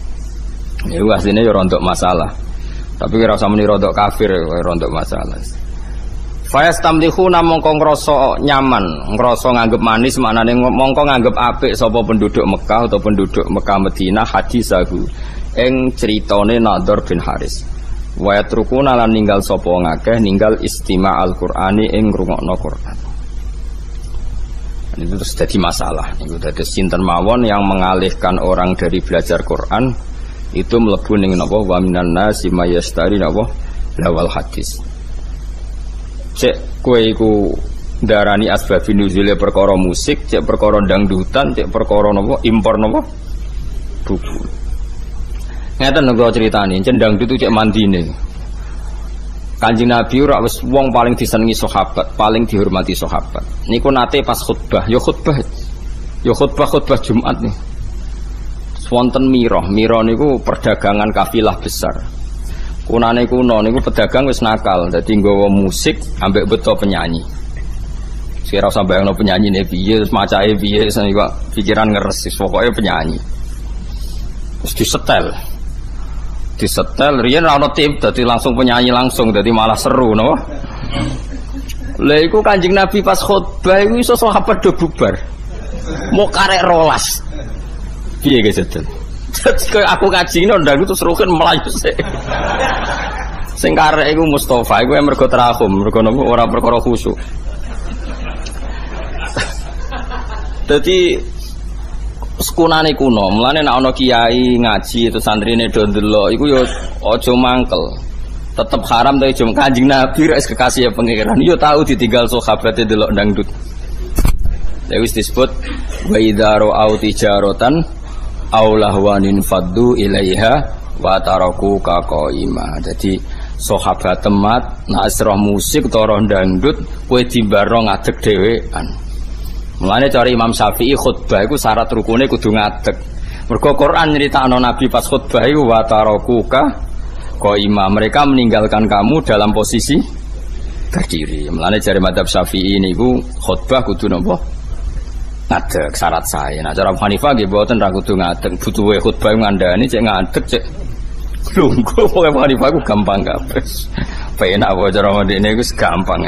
Iku asline yo rontok masalah. Tapi ora usah muni rontok kafir, rontok masalah. Fayastamlihu mongko ngrasa nyaman, ngrasa nganggep manis maknane mongko nganggep apik sapa penduduk Mekah atau penduduk Mekah Madinah hadisahu ing critane Nadhr bin Haris. Wa yatrukuna lan ninggal sapa ngakeh ninggal istima' al-Qur'ani ing ngrungokno Quran. Ini terus jadi masalah. Itu dadi sinten mawon yang mengalihkan orang dari belajar Quran itu mlebu ning napa wa minan nasi mayastari napa lawal hadis. Cek kowe iku darani asbabun nuzule perkara musik, cek perkara dangdutan, cek perkara napa impor napa buku. Ngeten kula critani, cendang itu cek mandine. Kanjeng Nabi ora wis wong paling disenengi sahabat, paling dihormati sahabat. Niku nate pas khutbah, ya khutbah Jumat nih. Wonten Miro niku perdagangan kafilah besar. Kunane kuno niku pedagang wis nakal, dadi nggawa musik ambek beto penyanyi. Sira usah bayangno penyanyine piye, macae piye, niku pikiran ngeres, pokoke penyanyi. Terus disetel riyen ra ono tim, dadi langsung penyanyi langsung, dadi malah seru no. Lha iku Kanjeng Nabi pas khutbah iku iso sahabat do bubar. Mau karek rolas. Piye ge setel. Terus aku kaji ndang terus rugen melayu sik. Sing karek iku Mustofa iku mergo terahum, mergo napa ora perkara khusyuk. Dadi sekunane kuno, mulane nek ana kiai ngaji itu santrine do ndelok iku ya aja mangkel. Tetep haram ta jom Kanjeng Nabi res kekasih pangeran. Yo tahu ditinggal sahabate delok dangdut. Wis disebut wa idza ra'au tijaratan aw lahwanin faddu ilaiha wa taraku ka qaima. Jadi sahabat temat nek asrah musik utawa dangdut kowe dimbaro ngadeg dhewean. Mulane cari Imam Syafi'i khutbah iku syarat rukune kudu ngadeg. Mergo Quran nyritakno Nabi pas khutbah iku wa taraku ka qaima. Mereka meninggalkan kamu dalam posisi berdiri. Mulane cari madzhab Syafi'i niku khutbah kudu napa? Ngadeg syarat saya. Nah cara Hanifah nggih mboten ra kudu ngadeg, butuhe khutbah ngandani cek ngadeg cek lungguh. Pokoke Hanifah ku gampang kabeh. Penak wae cara ndekne iku gampang.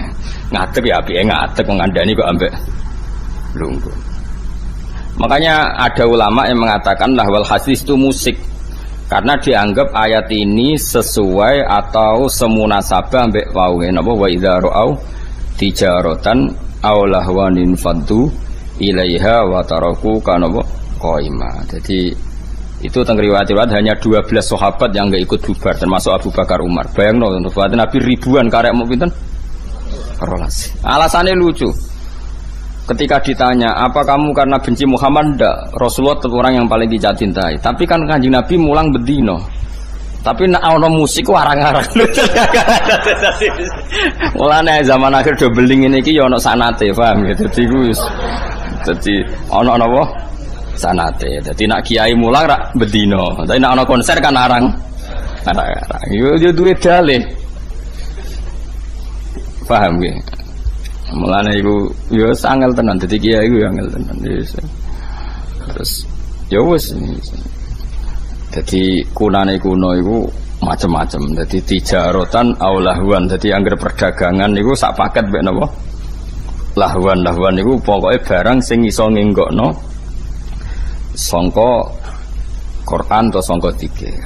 Ngadeg ya apike ngadeg ngandani kok ambek lungguh. Makanya ada ulama yang mengatakan lahwal hadis itu musik karena dianggap ayat ini sesuai atau semunasabah ambek wae napa wa idza ra'au tijaratan aw lahwanin faddu ilaiha wa taraku kana qaima. Jadi itu teng riwayat hanya 12 sahabat yang enggak ikut bubar termasuk Abu Bakar Umar. Bayangno sahabat Nabi ribuan karek mau pinten? Rolas. Alasannya lucu. Ketika ditanya, apa kamu karena benci Muhammad? Ndak. Rasulullah itu orang yang paling dicintai. Tapi kan Kanjeng Nabi mulang bedino. Tapi nek ana musik warang-arang. Mulane zaman akhir do beling ngene iki ya ana sanate, paham ya. Dadi ku wis dadi ana napa? Sanate. Dadi nek kiai mulang rak bedino. Tapi nek ana konser kan arang. Arang-arang. Yo duwe dalih. Paham ya? Mulane iku ya angel tenan dadi kiai iku ya angel tenan. Terus ya wis dadi kunane kuno iku macam-macam. Dadi tijaratan aw lahwan. Dadi anggere perdagangan niku sak paket mek napa? Lahwan niku pokoke barang sing iso ngenggokno sangka Quran atau sangka zikir.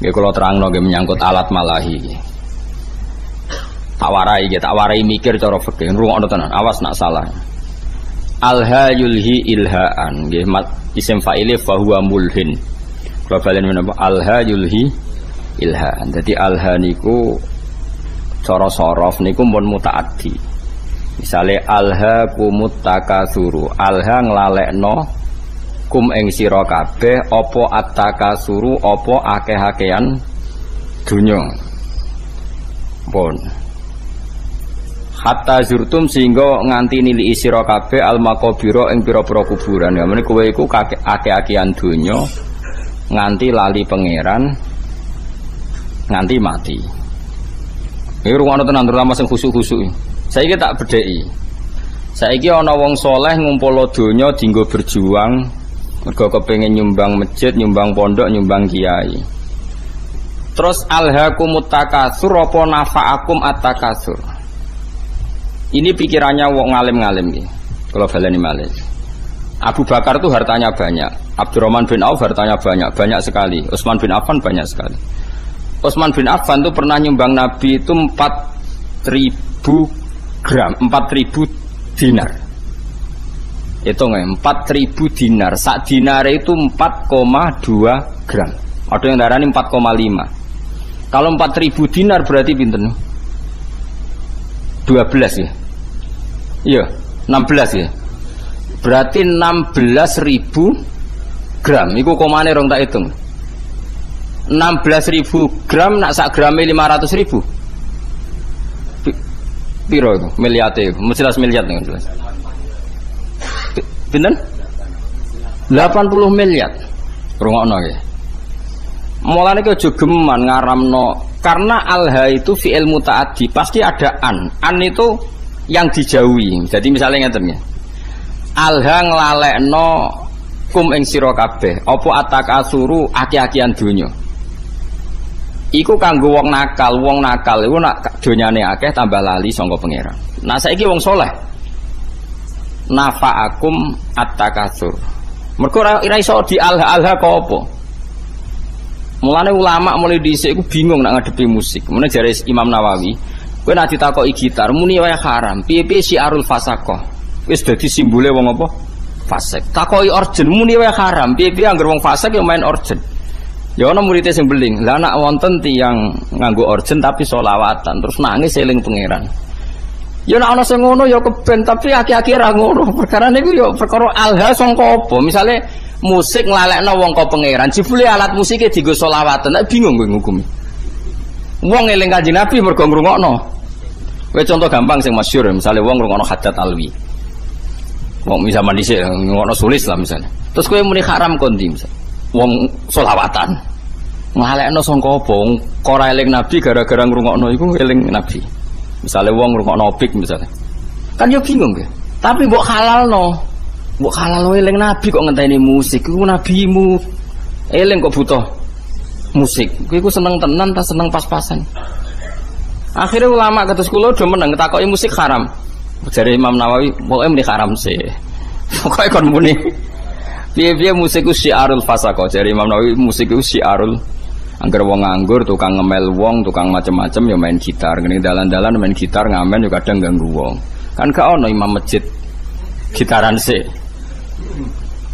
Nggih kula terangno nggih menyangkut alat malahi. Tak warai mikir cara fikih. Ngrungokno tenan, awas nak salah. Alha yulhi ilhaan, nggih isim fa'ile fa huwa mulhin. Kula balen menapa alha yulhi ilhaan. Dadi alha niku cara sorof niku mun mutaaddi. Misale alha kumut takasuru, alha nglalekno kum ing sira kabeh apa at-takasuru apa akeh-akehan dunya. Pun hatta zurtum sehingga nganti nili sira kabeh al maqabira ing pira-pira kuburan. Ya meneh kowe iku akeh-akehan donya nganti lali pangeran nganti mati. Iki rungono tenan terutama sing khusuk-khusuk. Saiki tak bedheki. Saiki ana wong saleh ngumpul donya dienggo berjuang mergo kepengin nyumbang masjid, nyumbang pondok, nyumbang kiai. Terus alhaqumut takasur apa nafa'akum at-takasur. Ini pikirannya wong ngalim-ngalim nih. Kalau baleni malih. Abu Bakar itu hartanya banyak. Abdurrahman bin Auf hartanya banyak sekali. Utsman bin Affan banyak sekali. Utsman bin Affan itu pernah nyumbang Nabi itu 4.000 gram, 4.000 dinar. Hitung ya, 4.000 dinar. Sak dinar itu 4,2 gram. Ada yang darani 4,5. Kalau 4.000 dinar berarti pinten? 12 ya. Iya, 16 ya. Berarti 16.000 gram. Iku komane rong tak hitung. 16.000 gram nak sak grame 500.000. Piro itu? Miliate itu. Jelas miliar nih jelas. Pinten? 80 miliar. Rungokno nggih. Mulane ki aja geman ngaramno karena alha itu fi'il mutaaddi, pasti ada an. An itu yang dijauhi. Jadi misalnya ngeten ya. Alha nglalekno kum ing sira kabeh, apa atakasuru aki-akian donya. Iku kanggo wong nakal iku nak donyane akeh tambah lali sangka pangeran. Nah saiki wong saleh nafa'akum at-takasur. Mergo ora iso di alha-alha kok apa. Mulane ulama mulai dhisik iku bingung nak ngadepi musik. Mulane jare Imam Nawawi, kowe nek ditakoki gitar muni wae haram. Piye-piye syiarul fasaqah. Wis dadi simbole wong apa? Fasik. Takoki orjen muni wae haram. Piye-piye anggere wong fasik ya main orjen. Ya ana murid sing beling. Lah nek wonten tiyang nganggo orjen tapi selawatan terus nangis eling pangeran. Ya nek ana sing ngono ya keben tapi aki-aki ra ngono. Perkara niku ya perkara alha sangka apa? Misale musik nglalekno wong ka pangeran, jebule alat musike dienggo selawatan. Nek bingung kowe ngukumi. Wong eling Kanjeng Nabi mergo ngrungokno. Kowe contoh gampang sing masyhur, misale wong ngrungokno Hajat Alwi. Wong zaman dhisik ngrungokno sulis lah misalnya. Terus kowe muni haram kondi misal. Wong selawatan. Nglalekno sangka apa? Wong ora eling Nabi gara-gara ngrungokno iku eling Nabi. Misale wong ngrungokno opik misalnya. Kan yo bingung nggih. Tapi mbok halalno. Mbok halalno eling Nabi kok ngenteni musik. Iku nabimu. Eling kok butuh musik. Kowe iku seneng tenan ta seneng pas-pasan. Akhirnya ulama kados kula do meneng takoki musik haram. Jare Imam Nawawi, pokoke muni haram sih. Pokoke kon muni. Piye-piye musik ku syiarul fasaqah. Jare Imam Nawawi musik ku syiarul angger wong nganggur, tukang ngemel wong, tukang macem-macem ya main gitar. Ngene dalan-dalan main gitar ngamen yo kadang ganggu wong. Kan gak ono imam masjid gitaran sih.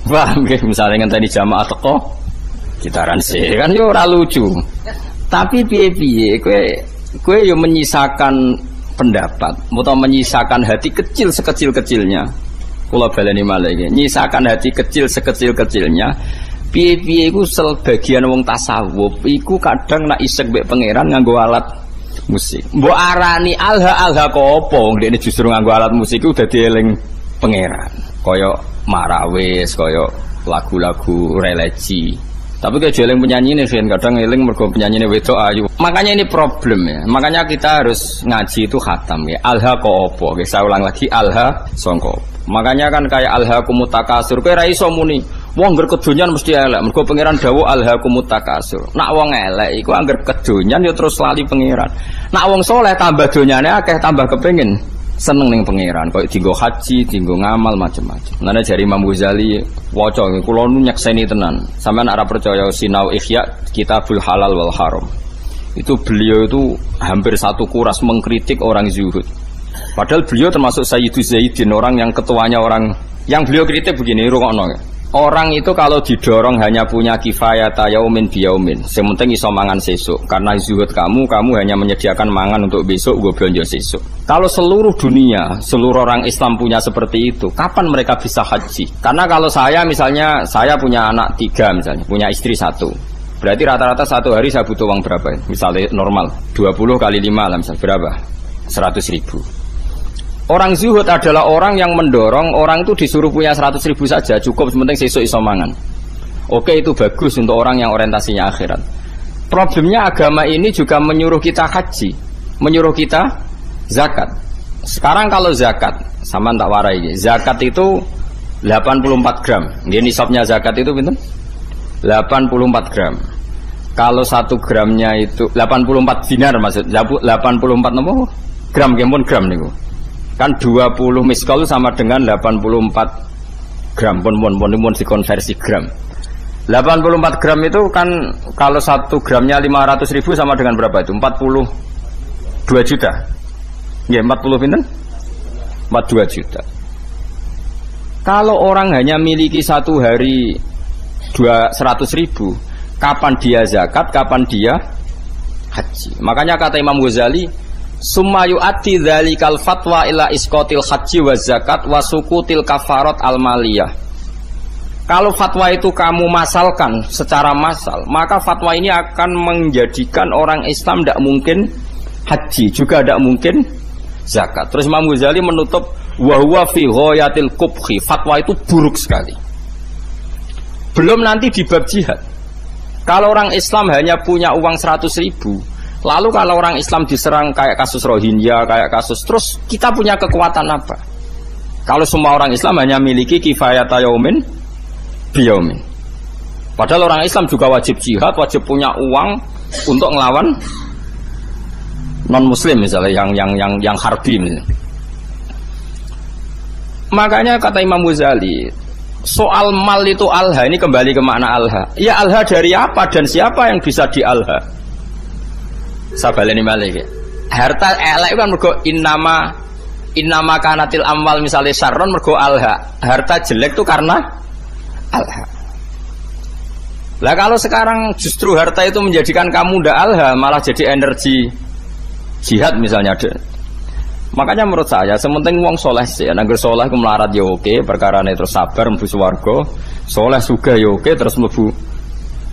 Wah, nggih misale ngenteni jamaah teko gitaran sih kan yo ora lucu. Tapi piye-piye kowe yo menyisakan pendapat atau menyisakan hati kecil sekecil-kecilnya. Kula baleni malih iki, nyisakan hati kecil sekecil-kecilnya. Piye-piye iku sebagian wong tasawuf iku kadang nak isek mbek pangeran nganggo alat musik. Mbok arani alha-alha kok apa wong dekne justru nganggo alat musik iku dadi eling pangeran. Kaya marawis, kaya lagu-lagu religi. Tapi kayak eling penyanyine kan kadang eling mergo penyanyine wedok ayu. Makanya ini problem ya. Makanya kita harus ngaji itu khatam ya. Alha kok apa? Saya ulang lagi alha sangka. Makanya kan kayak alha kumutakasur kowe ra iso muni wong ngger kedonyan mesti elek. Mergo pangeran dawuh alha kumutakasur. Nak wong elek iku angger kedonyan ya terus lali pangeran. Nak wong saleh tambah donyane akeh tambah kepengin seneng ning pangeran, koyo dienggo haji, dienggo ngamal macam-macam. Mulane jari Imam Ghazali waca kula nu nyekseni tenan. Sampeyan ora percaya sinau Ihya Kitabul Halal wal Haram. Itu beliau itu hampir satu kuras mengkritik orang zuhud. Padahal beliau termasuk Sayyidu Zaidin, orang yang ketuanya orang yang beliau kritik begini, rungokno ya. Orang itu kalau didorong hanya punya kifayata yaumin biyaumin, sementing iso mangan sesuk. Karena zuhud kamu hanya menyediakan mangan untuk besok, gue belanja sesuk. Kalau seluruh dunia, seluruh orang Islam punya seperti itu, kapan mereka bisa haji? Karena kalau saya misalnya, saya punya anak 3 misalnya, punya istri 1. Berarti rata-rata satu hari saya butuh uang berapa ya? Misalnya normal, 20 kali 5 lah misalnya, berapa? 100.000. Orang zuhud adalah orang yang mendorong orang itu disuruh punya 100.000 saja, cukup sementing sesuk iso mangan. Oke, itu bagus untuk orang yang orientasinya akhirat. Problemnya agama ini juga menyuruh kita haji, menyuruh kita zakat. Sekarang kalau zakat, sama tak warai ini, zakat itu 84 gram. Ini nisabnya zakat itu pinten? 84 gram. Kalau 1 gramnya itu 84 dinar maksud, 84 nopo? Gram, kempun gram niku. Kan 20 miskal sama dengan 84 gram pun dikonversi gram. 84 gram itu kan kalau 1 gramnya 500.000 sama dengan berapa itu? 42 juta. Ya 40 pinten? 42 juta. Kalau orang hanya miliki satu hari 100.000, kapan dia zakat, kapan dia haji? Makanya kata Imam Ghazali, summa yu'ati dzalikal fatwa ila isqatil haji wa zakat wa sukutil kafarat al maliyah. Kalau fatwa itu kamu masalkan secara massal, maka fatwa ini akan menjadikan orang Islam tidak mungkin haji, juga tidak mungkin zakat. Terus Imam Ghazali menutup wa huwa fi ghayatil qubhi, fatwa itu buruk sekali. Belum nanti di bab jihad. Kalau orang Islam hanya punya uang 100.000, lalu kalau orang Islam diserang kayak kasus Rohingya, kayak kasus, terus kita punya kekuatan apa? Kalau semua orang Islam hanya miliki kifayata yaumin biyaumin. Padahal orang Islam juga wajib jihad, wajib punya uang untuk ngelawan non-muslim misalnya yang harbi misalnya. Makanya kata Imam Ghazali, soal mal itu alha, ini kembali ke makna alha. Ya alha dari apa dan siapa yang bisa di alha? Sabaleni malik. Harta elek kan mergo innama kanatil amwal misalnya syarron mergo alha. Harta jelek itu karena alha. Lah kalau sekarang justru harta itu menjadikan kamu ndak alha, malah jadi energi jihad misalnya. Makanya menurut saya sementing wong soleh sih, nangger soleh ku melarat ya oke, perkarane terus sabar mlebu swarga, soleh sugih ya oke terus mlebu.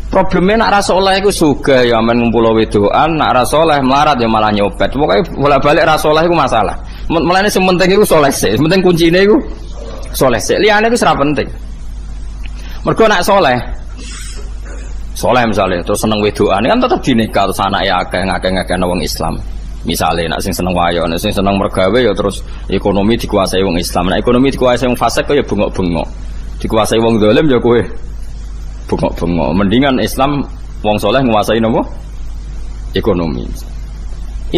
Problemnya nak ra soleh iku sugih ya men ngumpul wedokan, nak ra soleh melarat ya malah nyopet. Pokoke bolak-balik ra soleh iku masalah. Mulane sementing iku soleh sih, sementing kuncine iku soleh sih. Liyane iku ora penting. Mergo nak soleh misalnya terus seneng wedokan kan tetep dinikah terus anake akeh ngakeh-ngakeh wong Islam. Misalnya, nak sing seneng wayo, nak sing seneng mergawe ya terus ekonomi dikuasai wong Islam. Nak ekonomi dikuasai wong fasik ya bengok-bengok. Dikuasai wong zalim ya kowe bengok-bengok. Mendingan Islam wong soleh nguasai napa? Ekonomi.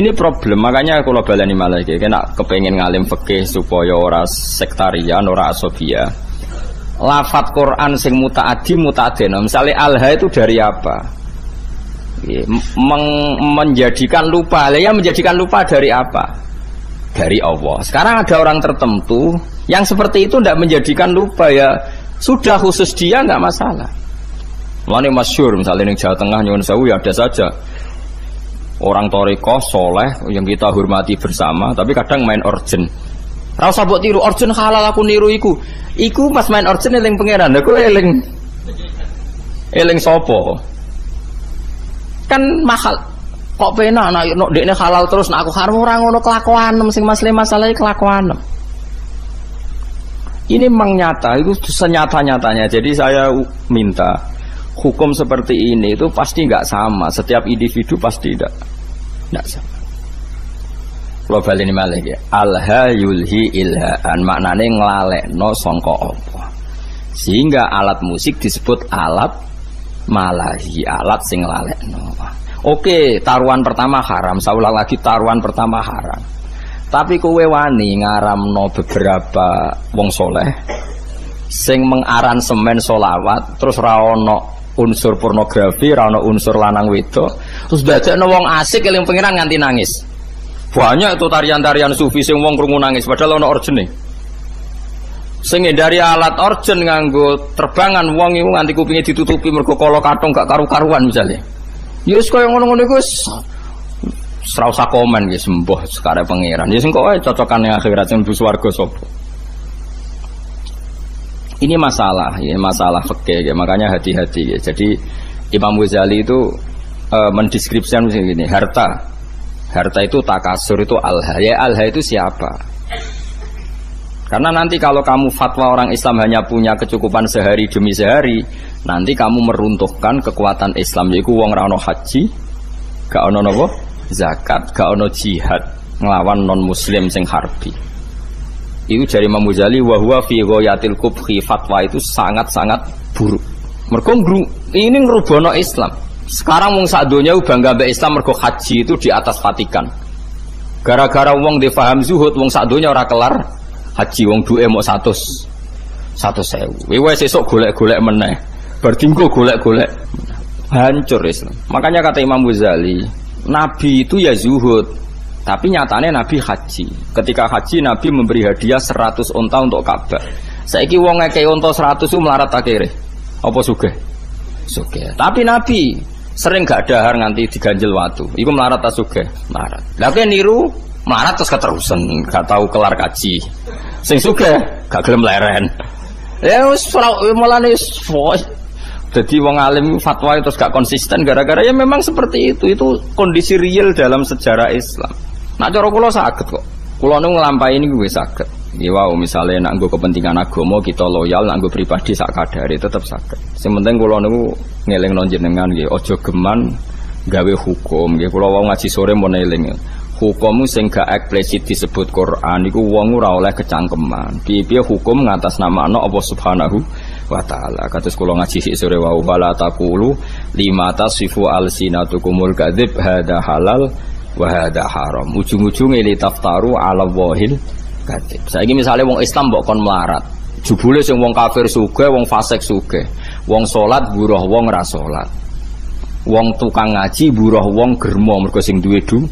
Ini problem, makanya kalau baleni malah iki nek kepengin ngalim fikih supaya ora sektarian, ora asobia. Lafat Quran sing mutaaddi mutaadena. Misalnya alha itu dari apa? Menjadikan lupa, ya menjadikan lupa dari apa? Dari Allah. Sekarang ada orang tertentu yang seperti itu tidak menjadikan lupa, ya sudah khusus dia nggak masalah. Mulane masyhur misalnya di Jawa Tengah nyuwun sewu ya ada saja orang thariqah soleh yang kita hormati bersama, tapi kadang main orjen. Ra usah mbok tiru orjen halal aku niru iku. Iku pas main orjen eling pangeran, aku eling sapa? Kan mahal kok penak nek ndekne halal terus nek aku haram ora ngono kelakuan sing masalah kelakuan. Ini memang nyata, itu senyata-nyatanya. Jadi saya minta hukum seperti ini itu pasti nggak sama, setiap individu pasti tidak sama. Kalau balik ini malah ya, alha yulhi ilhaan, maknanya nglalekno sangka apa. Sehingga alat musik disebut alat malahi, alat sing nglalekno. Oke, taruhan pertama haram, saya ulang lagi taruhan pertama haram. Tapi kowe wani ngaramno beberapa wong soleh sing mengaransemen solawat terus ra ono unsur pornografi, ra ono unsur lanang wedok, terus dadekno wong asik eling pengiran nganti nangis. Banyak itu tarian-tarian sufi sing wong krungu nangis padahal ono orjene. Sing dari alat orjen nganggo terbangan wong iku nganti kupinge ditutupi mergo kala kathong gak karu-karuan misalnya. Ya wis kaya ngono-ngono iku wis ora usah komen nggih sembah sekare pangeran. Ya sing kok wae cocokane akhirat sing mlebu swarga sapa. Ini masalah fikih ya, makanya hati-hati ya. Jadi Imam Ghazali itu mendeskripsikan begini, harta itu takasur, itu alha. Ya alha itu siapa? Karena nanti kalau kamu fatwa orang Islam hanya punya kecukupan sehari demi sehari, nanti kamu meruntuhkan kekuatan Islam. Yaitu wong ra ono haji, gak ono napa? Zakat, gak ono jihad nglawan non muslim sing harbi. Itu dari Imam Ghazali wa huwa fi ghayatil qubhi, fatwa itu sangat-sangat buruk. Mergo ini ngrubono Islam. Sekarang wong sak donya bangga mbek Islam mergo haji itu di atas Vatikan. Gara-gara wong difaham zuhud, wong sak donya ora kelar haji, wong duwe mok 100.000. Wis sesuk golek-golek meneh. Bar dinggo golek-golek. Hancur Islam. Makanya kata Imam Ghazali, Nabi itu ya zuhud, tapi nyatanya Nabi haji. Ketika haji Nabi memberi hadiah 100 unta untuk Ka'bah. Saiki wong ngekei unta 100 itu melarat akhire. Apa sugih? Sugih. Tapi Nabi sering gak dahar nganti diganjel watu. Iku melarat ta sugih? Melarat. Lah kowe niru melarat terus keterusan, gak tahu kelar kaji. Sing sugih gak gelem leren. Ya wis mulane jadi wong alim fatwa itu gak konsisten gara-gara ya memang seperti itu kondisi real dalam sejarah Islam. Nah cara kula saged kok. Kula nu nglampahi niku wis saged. Ya wow misalnya nak nggo kepentingan agama kita loyal, nak nggo pribadi sak kadare tetep saged. Sing penting kula niku ngelingno jenengan nggih aja geman gawe hukum nggih. Kula wau ngaji sore mun eling. Hukum sing gak eksplisit disebut Quran iku wong ora oleh kecangkeman. Piye-piye hukum ngatasnamakan Allah Subhanahu wa ta'ala. Kados kula ngaji sik sore wau wala taqulu lima tasifu alsinatukumul kadzib hada halal wa hada haram. Ujung-ujunge li taftaru ala wahil kadzib. Saiki misale wong Islam mbok kon melarat. Jebule sing wong kafir sugih, wong fasik sugih. Wong salat buruh wong ora salat. Wong tukang ngaji buruh wong germo mergo sing duwe duit.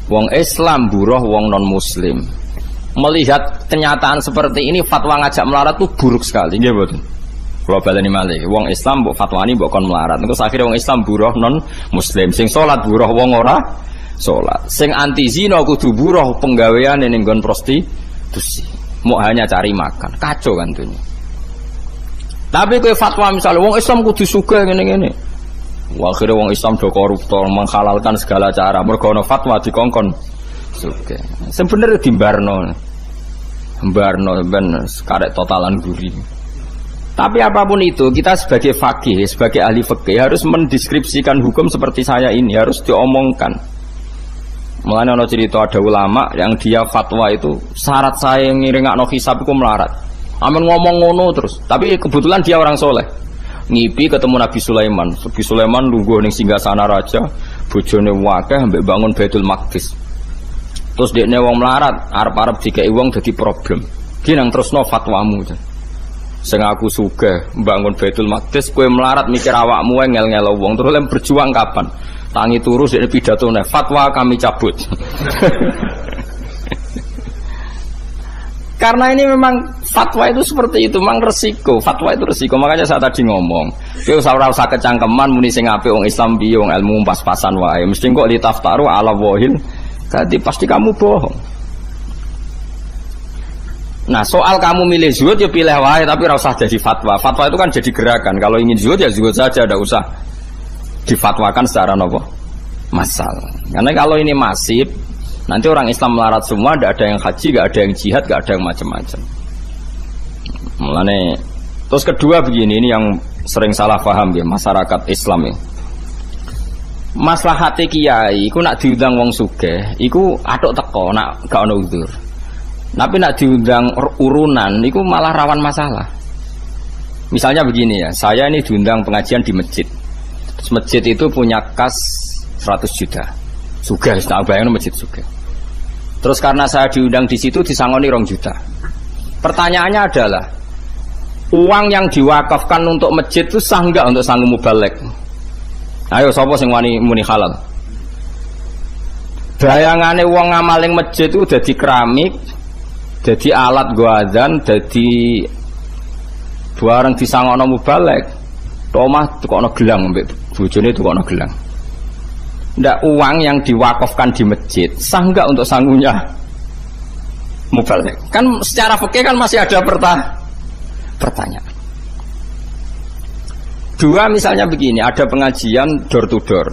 Wong Islam buruh wong non muslim. Melihat kenyataan seperti ini fatwa ngajak melarat itu buruk sekali nggih mboten. Kula baleni malih, wong Islam mbok fatwani mbok kon melarat. Engko akhire wong Islam buruh non muslim. Sing salat buruh wong ora salat. Sing anti zina kudu buruh penggaweane ning nggon prostitusi. Mau hanya cari makan. Kacau kan dunia. Tapi kowe fatwa misalnya wong Islam kudu sugih ngene-ngene. Akhirnya wong Islam do koruptor menghalalkan segala cara mergo ana fatwa dikongkon sugih. Sebenarnya dimbarno ben karek totalan guri. Tapi apapun itu kita sebagai faqih, sebagai ahli fikih harus mendeskripsikan hukum seperti saya ini harus diomongkan. Mulane ana cerita ada ulama yang dia fatwa itu syarat saya ngiringakno hisab iku melarat. Amen ngomong ngono terus, tapi kebetulan dia orang soleh. Ngipi ketemu Nabi Sulaiman. Nabi Sulaiman lungguh ning singgasana raja, bojone wakeh mbek bangun Baitul Maqdis. Terus dekne wong melarat, arep-arep dikeki wong dadi problem. Ki nang terusno fatwamu. Sing aku sugih bangun Baitul Maqdis, kowe melarat mikir awakmu wae ngel-ngelo wong. Terus lem berjuang kapan? Tangi turu dekne pidatone, fatwa kami cabut. Karena ini memang fatwa itu seperti itu, memang resiko. Fatwa itu resiko. Makanya saya tadi ngomong, kowe ora usah kecangkeman muni sing apik wong Islam piye wong ilmu pas-pasan wae. Mesti kok litaftaru ala wahil. Jadi pasti kamu bohong. Nah, soal kamu milih zuhud ya pilih wae tapi ora usah jadi fatwa. Fatwa itu kan jadi gerakan. Kalau ingin zuhud ya zuhud saja, tidak usah difatwakan secara nopo massal. Karena kalau ini masif nanti orang Islam melarat semua, tidak ada yang haji, tidak ada yang jihad, tidak ada yang macam-macam. Mulane, terus kedua begini, ini yang sering salah paham ya masyarakat Islam ya. Maslahate kiai, iku nak diundang wong sugih, iku atok teko, nak gak ono udzur. Tapi nak diundang urunan, iku malah rawan masalah. Misalnya begini ya, saya ini diundang pengajian di masjid. Terus masjid itu punya kas 100 juta. Sugih, tak bayangin masjid sugih. Terus karena saya diundang di situ disangoni 2 juta. Pertanyaannya adalah uang yang diwakafkan untuk masjid itu sah enggak untuk sanggup mubalek? Ayo sapa sing wani muni halal? Bayangane wong ngamaling masjid itu dadi keramik, dadi alat go adzan, dadi barang disangono mubalek. Tomah tukokno gelang mbek bojone tukokno gelang. Ndak uang yang diwakafkan di masjid sah enggak untuk sangunya mubalek? Kan secara fikih kan masih ada pertanyaan. Dua misalnya begini, ada pengajian door to door.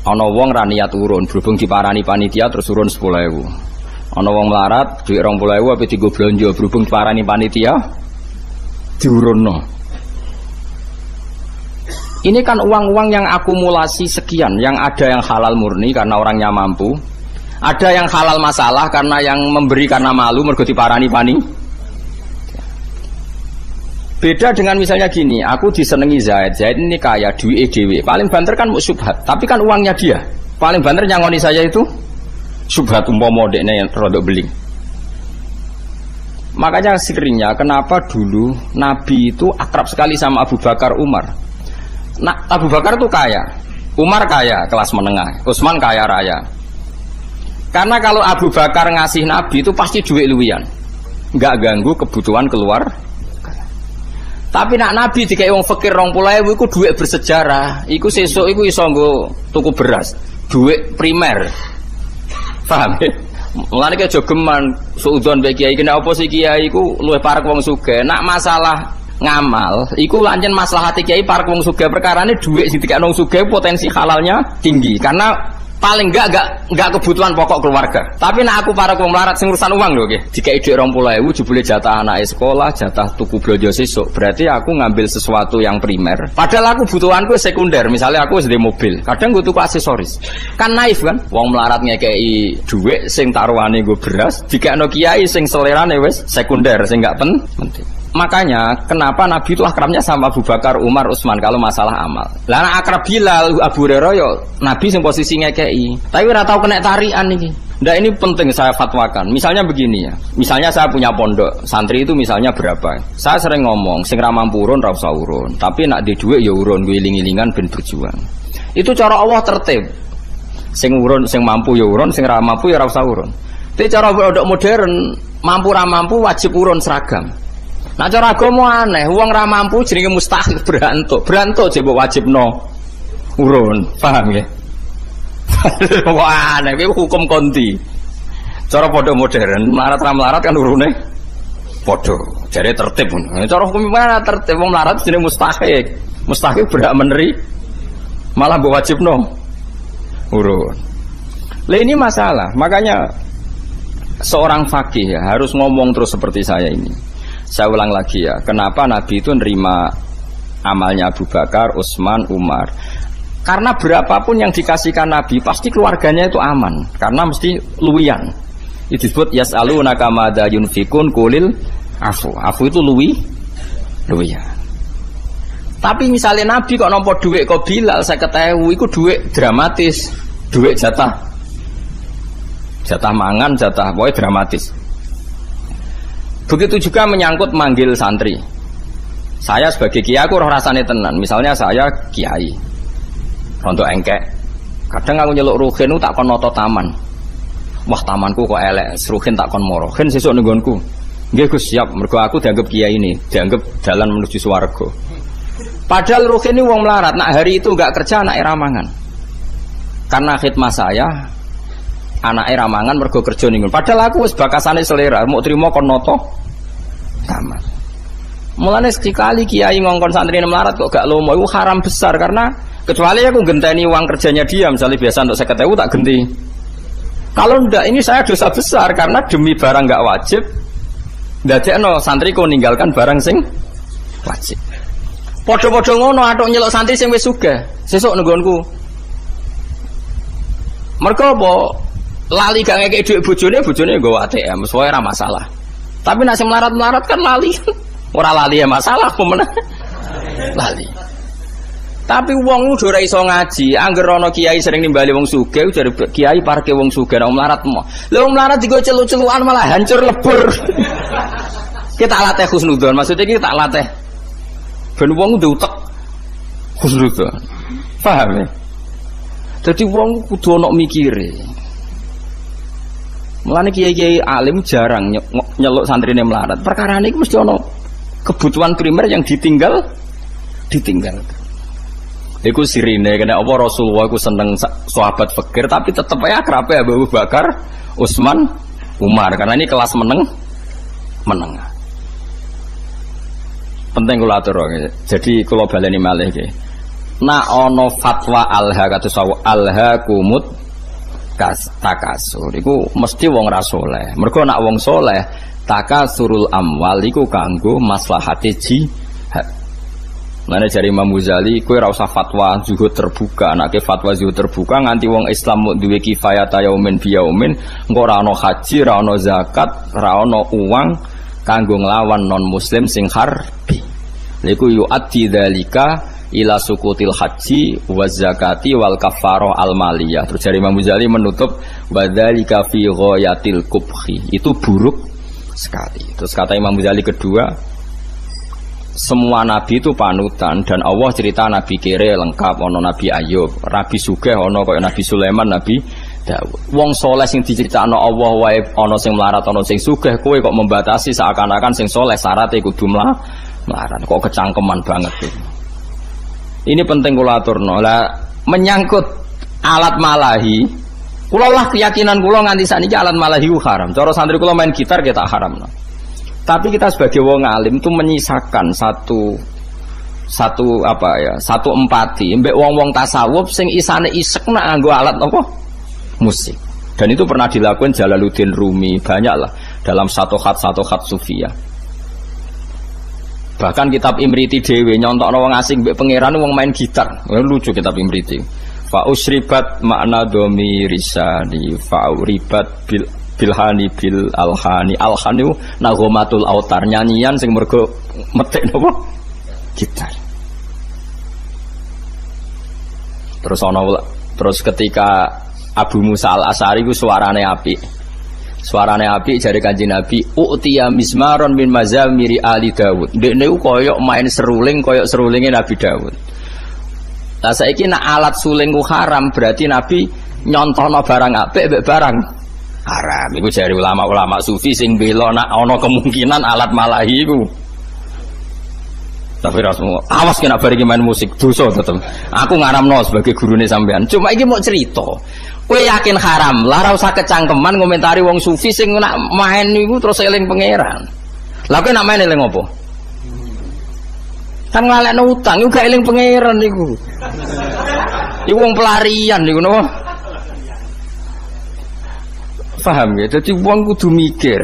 Ana wong ra niat urun, berhubung diparani panitia terus urun 10.000. Ana wong melarat duit 20.000 apa digo blonjo, berhubung diparani panitia diurunno. Ini kan uang-uang yang akumulasi sekian, yang ada yang halal murni karena orangnya mampu, ada yang halal masalah karena yang memberi karena malu mergo diparani pani. Beda dengan misalnya gini, aku disenengi Zaid ini kaya duit dhewe. Paling banter kan syubhat, tapi kan uangnya dia. Paling banter nyangoni saya itu syubhat umpama dekne rodok beling. Makanya seringnya kenapa dulu Nabi itu akrab sekali sama Abu Bakar Umar. Nah, Abu Bakar itu kaya, Umar kaya kelas menengah, Utsman kaya raya. Karena kalau Abu Bakar ngasih Nabi itu pasti duit luwian, nggak ganggu kebutuhan keluar. Tapi nak Nabi dikai wong fakir 20.000 iku duit bersejarah, iku sesuk iku iso nggo tuku beras, duit primer. Paham ya? Mulane ki aja geman suudzon mbek kiai kena apa sih kiai iku luwih parek wong sugih. Nak masalah ngamal iku lancen maslahate kiai parek wong sugih, perkarane dhuwit sing dikekno wong sugih potensi halalnya tinggi karena paling enggak kebutuhan pokok keluarga. Tapi nak aku parek wong melarat sing urusan uang lho nggih. Dikeki dhuwit 20.000 jebule jatah anake sekolah, jatah tuku blonjo sesuk. Berarti aku ngambil sesuatu yang primer. Padahal aku butuhanku sekunder. Misalnya aku wis ndek mobil, kadang gue tuku aksesoris. Kan naif kan? Wong melarat ngekeki dhuwit sing taruhane nggo beras, dikekno kiai sing selerane wis sekunder, sing enggak penting. Makanya kenapa Nabi itu akrabnya sama Abu Bakar, Umar, Utsman kalau masalah amal. Lah akrab Bilal, Abu Hurairah yo Nabi sing posisi ngekeki. Tapi ora tau kena tarian iki. Ndak ini penting saya fatwakan. Misalnya begini ya. Misalnya saya punya pondok, santri itu misalnya berapa? Saya sering ngomong, sing ra mampu urun ra usah urun. Tapi nak di dhuwit ya urun, gue iling-ilingan ben berjuang. Itu cara Allah tertib. Sing urun, sing mampu ya urun, sing ra mampu ya ra usah urun. Tapi cara pondok modern, mampu ra mampu wajib urun seragam. Nah cara agama aneh, wong ra mampu jenenge mustahil berantuk jebok wajibno urun, paham ya? Wah aneh, itu hukum konti. Cara podo modern, melarat ra melarat kan urune podo, jadi tertib. Cara hukum mana tertib, wong melarat jenenge mustahil berak meneri, malah mbok wajibno urun. Lah ini masalah, makanya seorang fakih ya harus ngomong terus seperti saya ini. Saya ulang lagi ya, kenapa Nabi itu nerima amalnya Abu Bakar, Utsman, Umar? Karena berapapun yang dikasihkan Nabi, pasti keluarganya itu aman, karena mesti luwian. Itu disebut yas'alunaka madza yunfikun qulil afu. Afu itu luwian. Tapi misalnya Nabi kok nampa dhuwit kok Bilal 50.000 iku dhuwit dramatis, dhuwit jatah mangan, jatah pokoknya dramatis. Begitu juga menyangkut manggil santri. Saya sebagai kiai aku roh rasane tenan. Misalnya saya kiai, rontok engkek. Kadang aku nyeluk ruhin tak kon noto taman. Wah tamanku kok elek, ruhin tak kon moro. Ruhin sesuk ning nggonku. Nggih Gus siap, mergo aku dianggap kiai ini, dianggap jalan menuju swarga. Padahal ruhin ini wong melarat, nak hari itu enggak kerja anak ramangan. Karena khidmah saya anak ramangan mergo kerja ning. Padahal aku wis bakasane selera, mau trimo kon noto taman. Mulane sekali kiai ngongkon santri melarat kok gak lomo, itu haram besar karena kecuali aku genteni uang kerjanya dia, misalnya biasa untuk 50.000 tak genti. Kalau ndak ini saya dosa besar karena demi barang gak wajib ndadekno santri kok ninggalkan barang sing wajib. Padha-padha ngono atok nyeluk santri sing wis sugih, sesuk nenggonku. Mergo apa? Lali gak ngekek dhuwit bojone nggawa ATM, suwe ora masalah. Tapi nek sing melarat-melarat kan lali. Ora lali ya masalah pemenang. Lali. Tapi wong udah ora iso ngaji, angger ana kiai sering nimbali wong sugih, jare kiai parke wong sugih nek melarat mo. Lha wong melarat digo celu-celukan malah hancur lebur. Kita latih husnudzon, maksudnya kita latih ben wong ndek utek husnudzon. Paham ya? Dadi wong kudu ana mikire. Mulane kiai-kiai alim jarang nyeluk santrine melarat. Perkara ini mesti ono kebutuhan primer yang ditinggal. Iku sirine kena apa Rasulullah iku seneng sahabat fakir tapi tetep ae akrabe Abu Bakar, Utsman, Umar karena ini kelas menengah. Penting kula atur. Jadi kula baleni malih iki. Nak ana fatwa alha kados alha kumut takasur iku mesti wong ra saleh. Mergo nek wong saleh takasurul amwal iku kanggo maslahate jihad. Mane jare Imam Ghazali kowe ora usah fatwa zuhud terbuka, anake fatwa zuhud terbuka nganti wong Islam mung duwe kifayat yaumin bi yaumin, engko ora ana haji, ora ana zakat, ora ana uang kanggo nglawan non muslim sing harbi. Lha iku yu'addi dzalika ila sukutil haji wa zakati wal kafarah al maliyah. Terus dari Imam Ghazali menutup wadzalika fi ghayatil kubhi. Itu buruk sekali. Terus kata Imam Ghazali kedua, semua nabi itu panutan dan Allah cerita nabi kere lengkap, ono nabi Ayub, nabi sugih ono kaya nabi Sulaiman, nabi Daud. Wong soleh sing diceritakno Allah wae ono sing melarat, ono sing sugih, kowe kok membatasi seakan-akan sing soleh syaratnya kudu melarat. Kok kecangkeman banget itu. Ini penting kula aturno. Lah menyangkut alat malahi Kula lah keyakinan kula nganti sakniki alat malahi haram. Cara santri kula main gitar kita haram. Tapi kita sebagai wong alim itu menyisakan satu empati mbek wong-wong tasawuf sing isane isek nak nganggo alat apa? Musik. Dan itu pernah dilakukan Jalaluddin Rumi, banyaklah dalam satu khat sufiyah. Bahkan kitab Imriti dhewe nyontokno wong asing mbek pangeran wong main gitar. Lucu kitab Imriti. Fa usribat makna domi risani fa uribat bilhani bil alhani alhani nagomatul autar, nyanyian sing mergo metik napa gitar. Terus ketika Abu Musa al-Asy'ari ku suarane apik. Suarane apik jare Kanjeng Nabi, "U'tiya mismaron min mazamiri ali Daud." Ndekne ku koyok main seruling koyok serulinge Nabi Daud. Lah saiki nek alat suling ku haram, berarti Nabi nyontohno barang apik mbek barang haram. Iku jare ulama-ulama sufi sing bela nek ana kemungkinan alat malahi iku. Tapi rasmu awas kena bariki main musik dosa tetep. Aku ngaramno sebagai gurune sampean. Cuma iki mau cerita. Kowe yakin haram, lah ora usah kecangkeman ngomentari wong sufi sing nak main niku terus eling pangeran. Lah kowe nak main eling apa? Kan ngalekno utang iku gak eling pangeran niku. Iku wong pelarian niku napa? Paham ya? Dadi wong kudu mikir.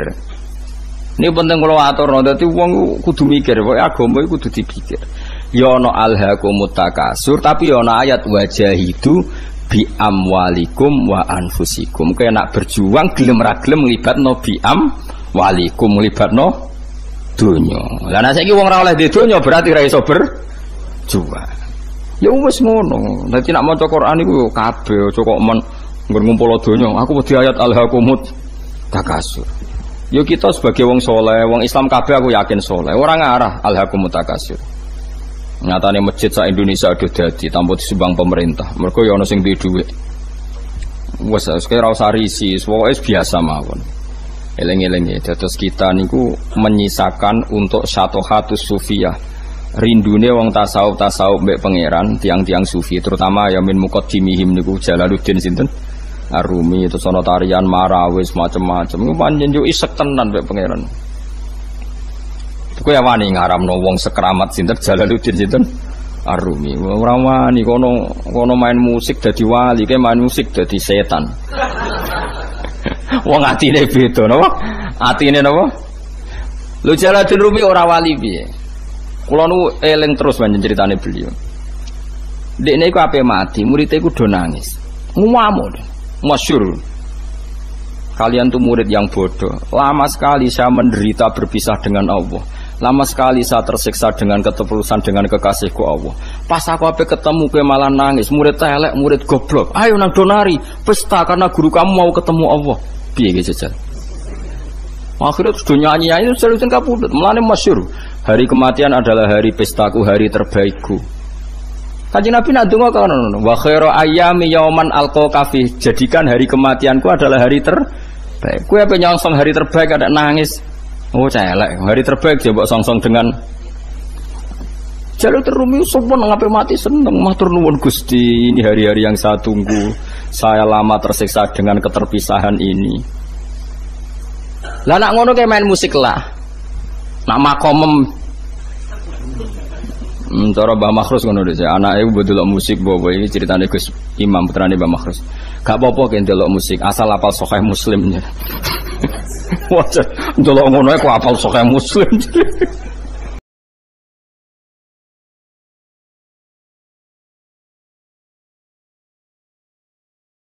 Ini penting kalau aturno, dadi wong kudu mikir, pokoke agama iku kudu dipikir. Ya ana alhaqumut takasur, tapi ya ana ayat wajahidu bi amwalikum wa anfusikum. Kaya nak berjuang gelem ra gelem nglibatno bi amwalikum, nglibatno donya. Lah nek saiki wong ora oleh di donya berarti ra iso berjuang. Ya wis ngono. Dadi nak maca Quran iku yo kabeh aja kok men ngumpul donya. Aku wedi ayat alhaqumut takasur. Yo kita sebagai wong soleh, wong Islam kabeh aku yakin soleh. Orang ngarah alhaqumut takasur. Nyatane masjid sak Indonesia udah dadi tanpa disumbang pemerintah. Mergo ya ana sing duwe dhuwit. Wes kaya ora usah risi, pokoke biasa mawon. Eling-eling ya, dados kita niku menyisakan untuk syatohatus sufiyah. Rindune wong tasawuf mbek pangeran, tiang-tiang sufi, terutama ya min muqaddimihim niku Jalaluddin sinten? Arumi, itu sono tarian marawis macam-macam. Iku pancen yo isek tenan mbek pangeran. Kowe wani ngaramno wong sekeramat sinten Jalaluddin sinten Arumi. Ora wani kono main musik dadi wali, kae main musik dadi setan. Wong atine beda napa? Atine napa? Lho Jalaluddin Rumi ora wali piye? Kula nu eling terus panjen critane beliau. Dekne iku ape mati, murid iku do nangis. Ngamuk. Masyhur. Kalian tuh murid yang bodoh. Lama sekali saya menderita berpisah dengan Allah. Lama sekali saya tersiksa dengan ketulusan dengan kekasihku Allah. Pas aku ape ketemu kowe malah nangis. Murid elek, murid goblok. Ayo nang donari pesta karena guru kamu mau ketemu Allah. Piye ge jajal? Akhirnya sudah nyanyi itu seriusan kapundhut. Mulane masyhur. Hari kematian adalah hari pestaku, hari terbaikku. Kanjeng Nabi nak donga kono, wa khairu ayyami yauman alqa fi, jadikan hari kematianku adalah hari terbaik. Kowe ape nyongsong hari terbaik ada nangis. Oh celek, hari terbaik coba songsong dengan Jalaluddin Rumi sopan ngape mati seneng matur nuwun Gusti, ini hari-hari yang saya tunggu. Saya lama tersiksa dengan keterpisahan ini. Lah nak ngono kayak main musik lah. Nak makomem cara Mbah Makhrus ngono dhisik, anake ku ndelok musik bawa iki ceritane Gus Imam putrane Mbah Makhrus. Gak apa-apa ki ndelok musik, asal hafal Sahih Muslim. Wah, ndelok ngono kok hafal Sahih Muslim.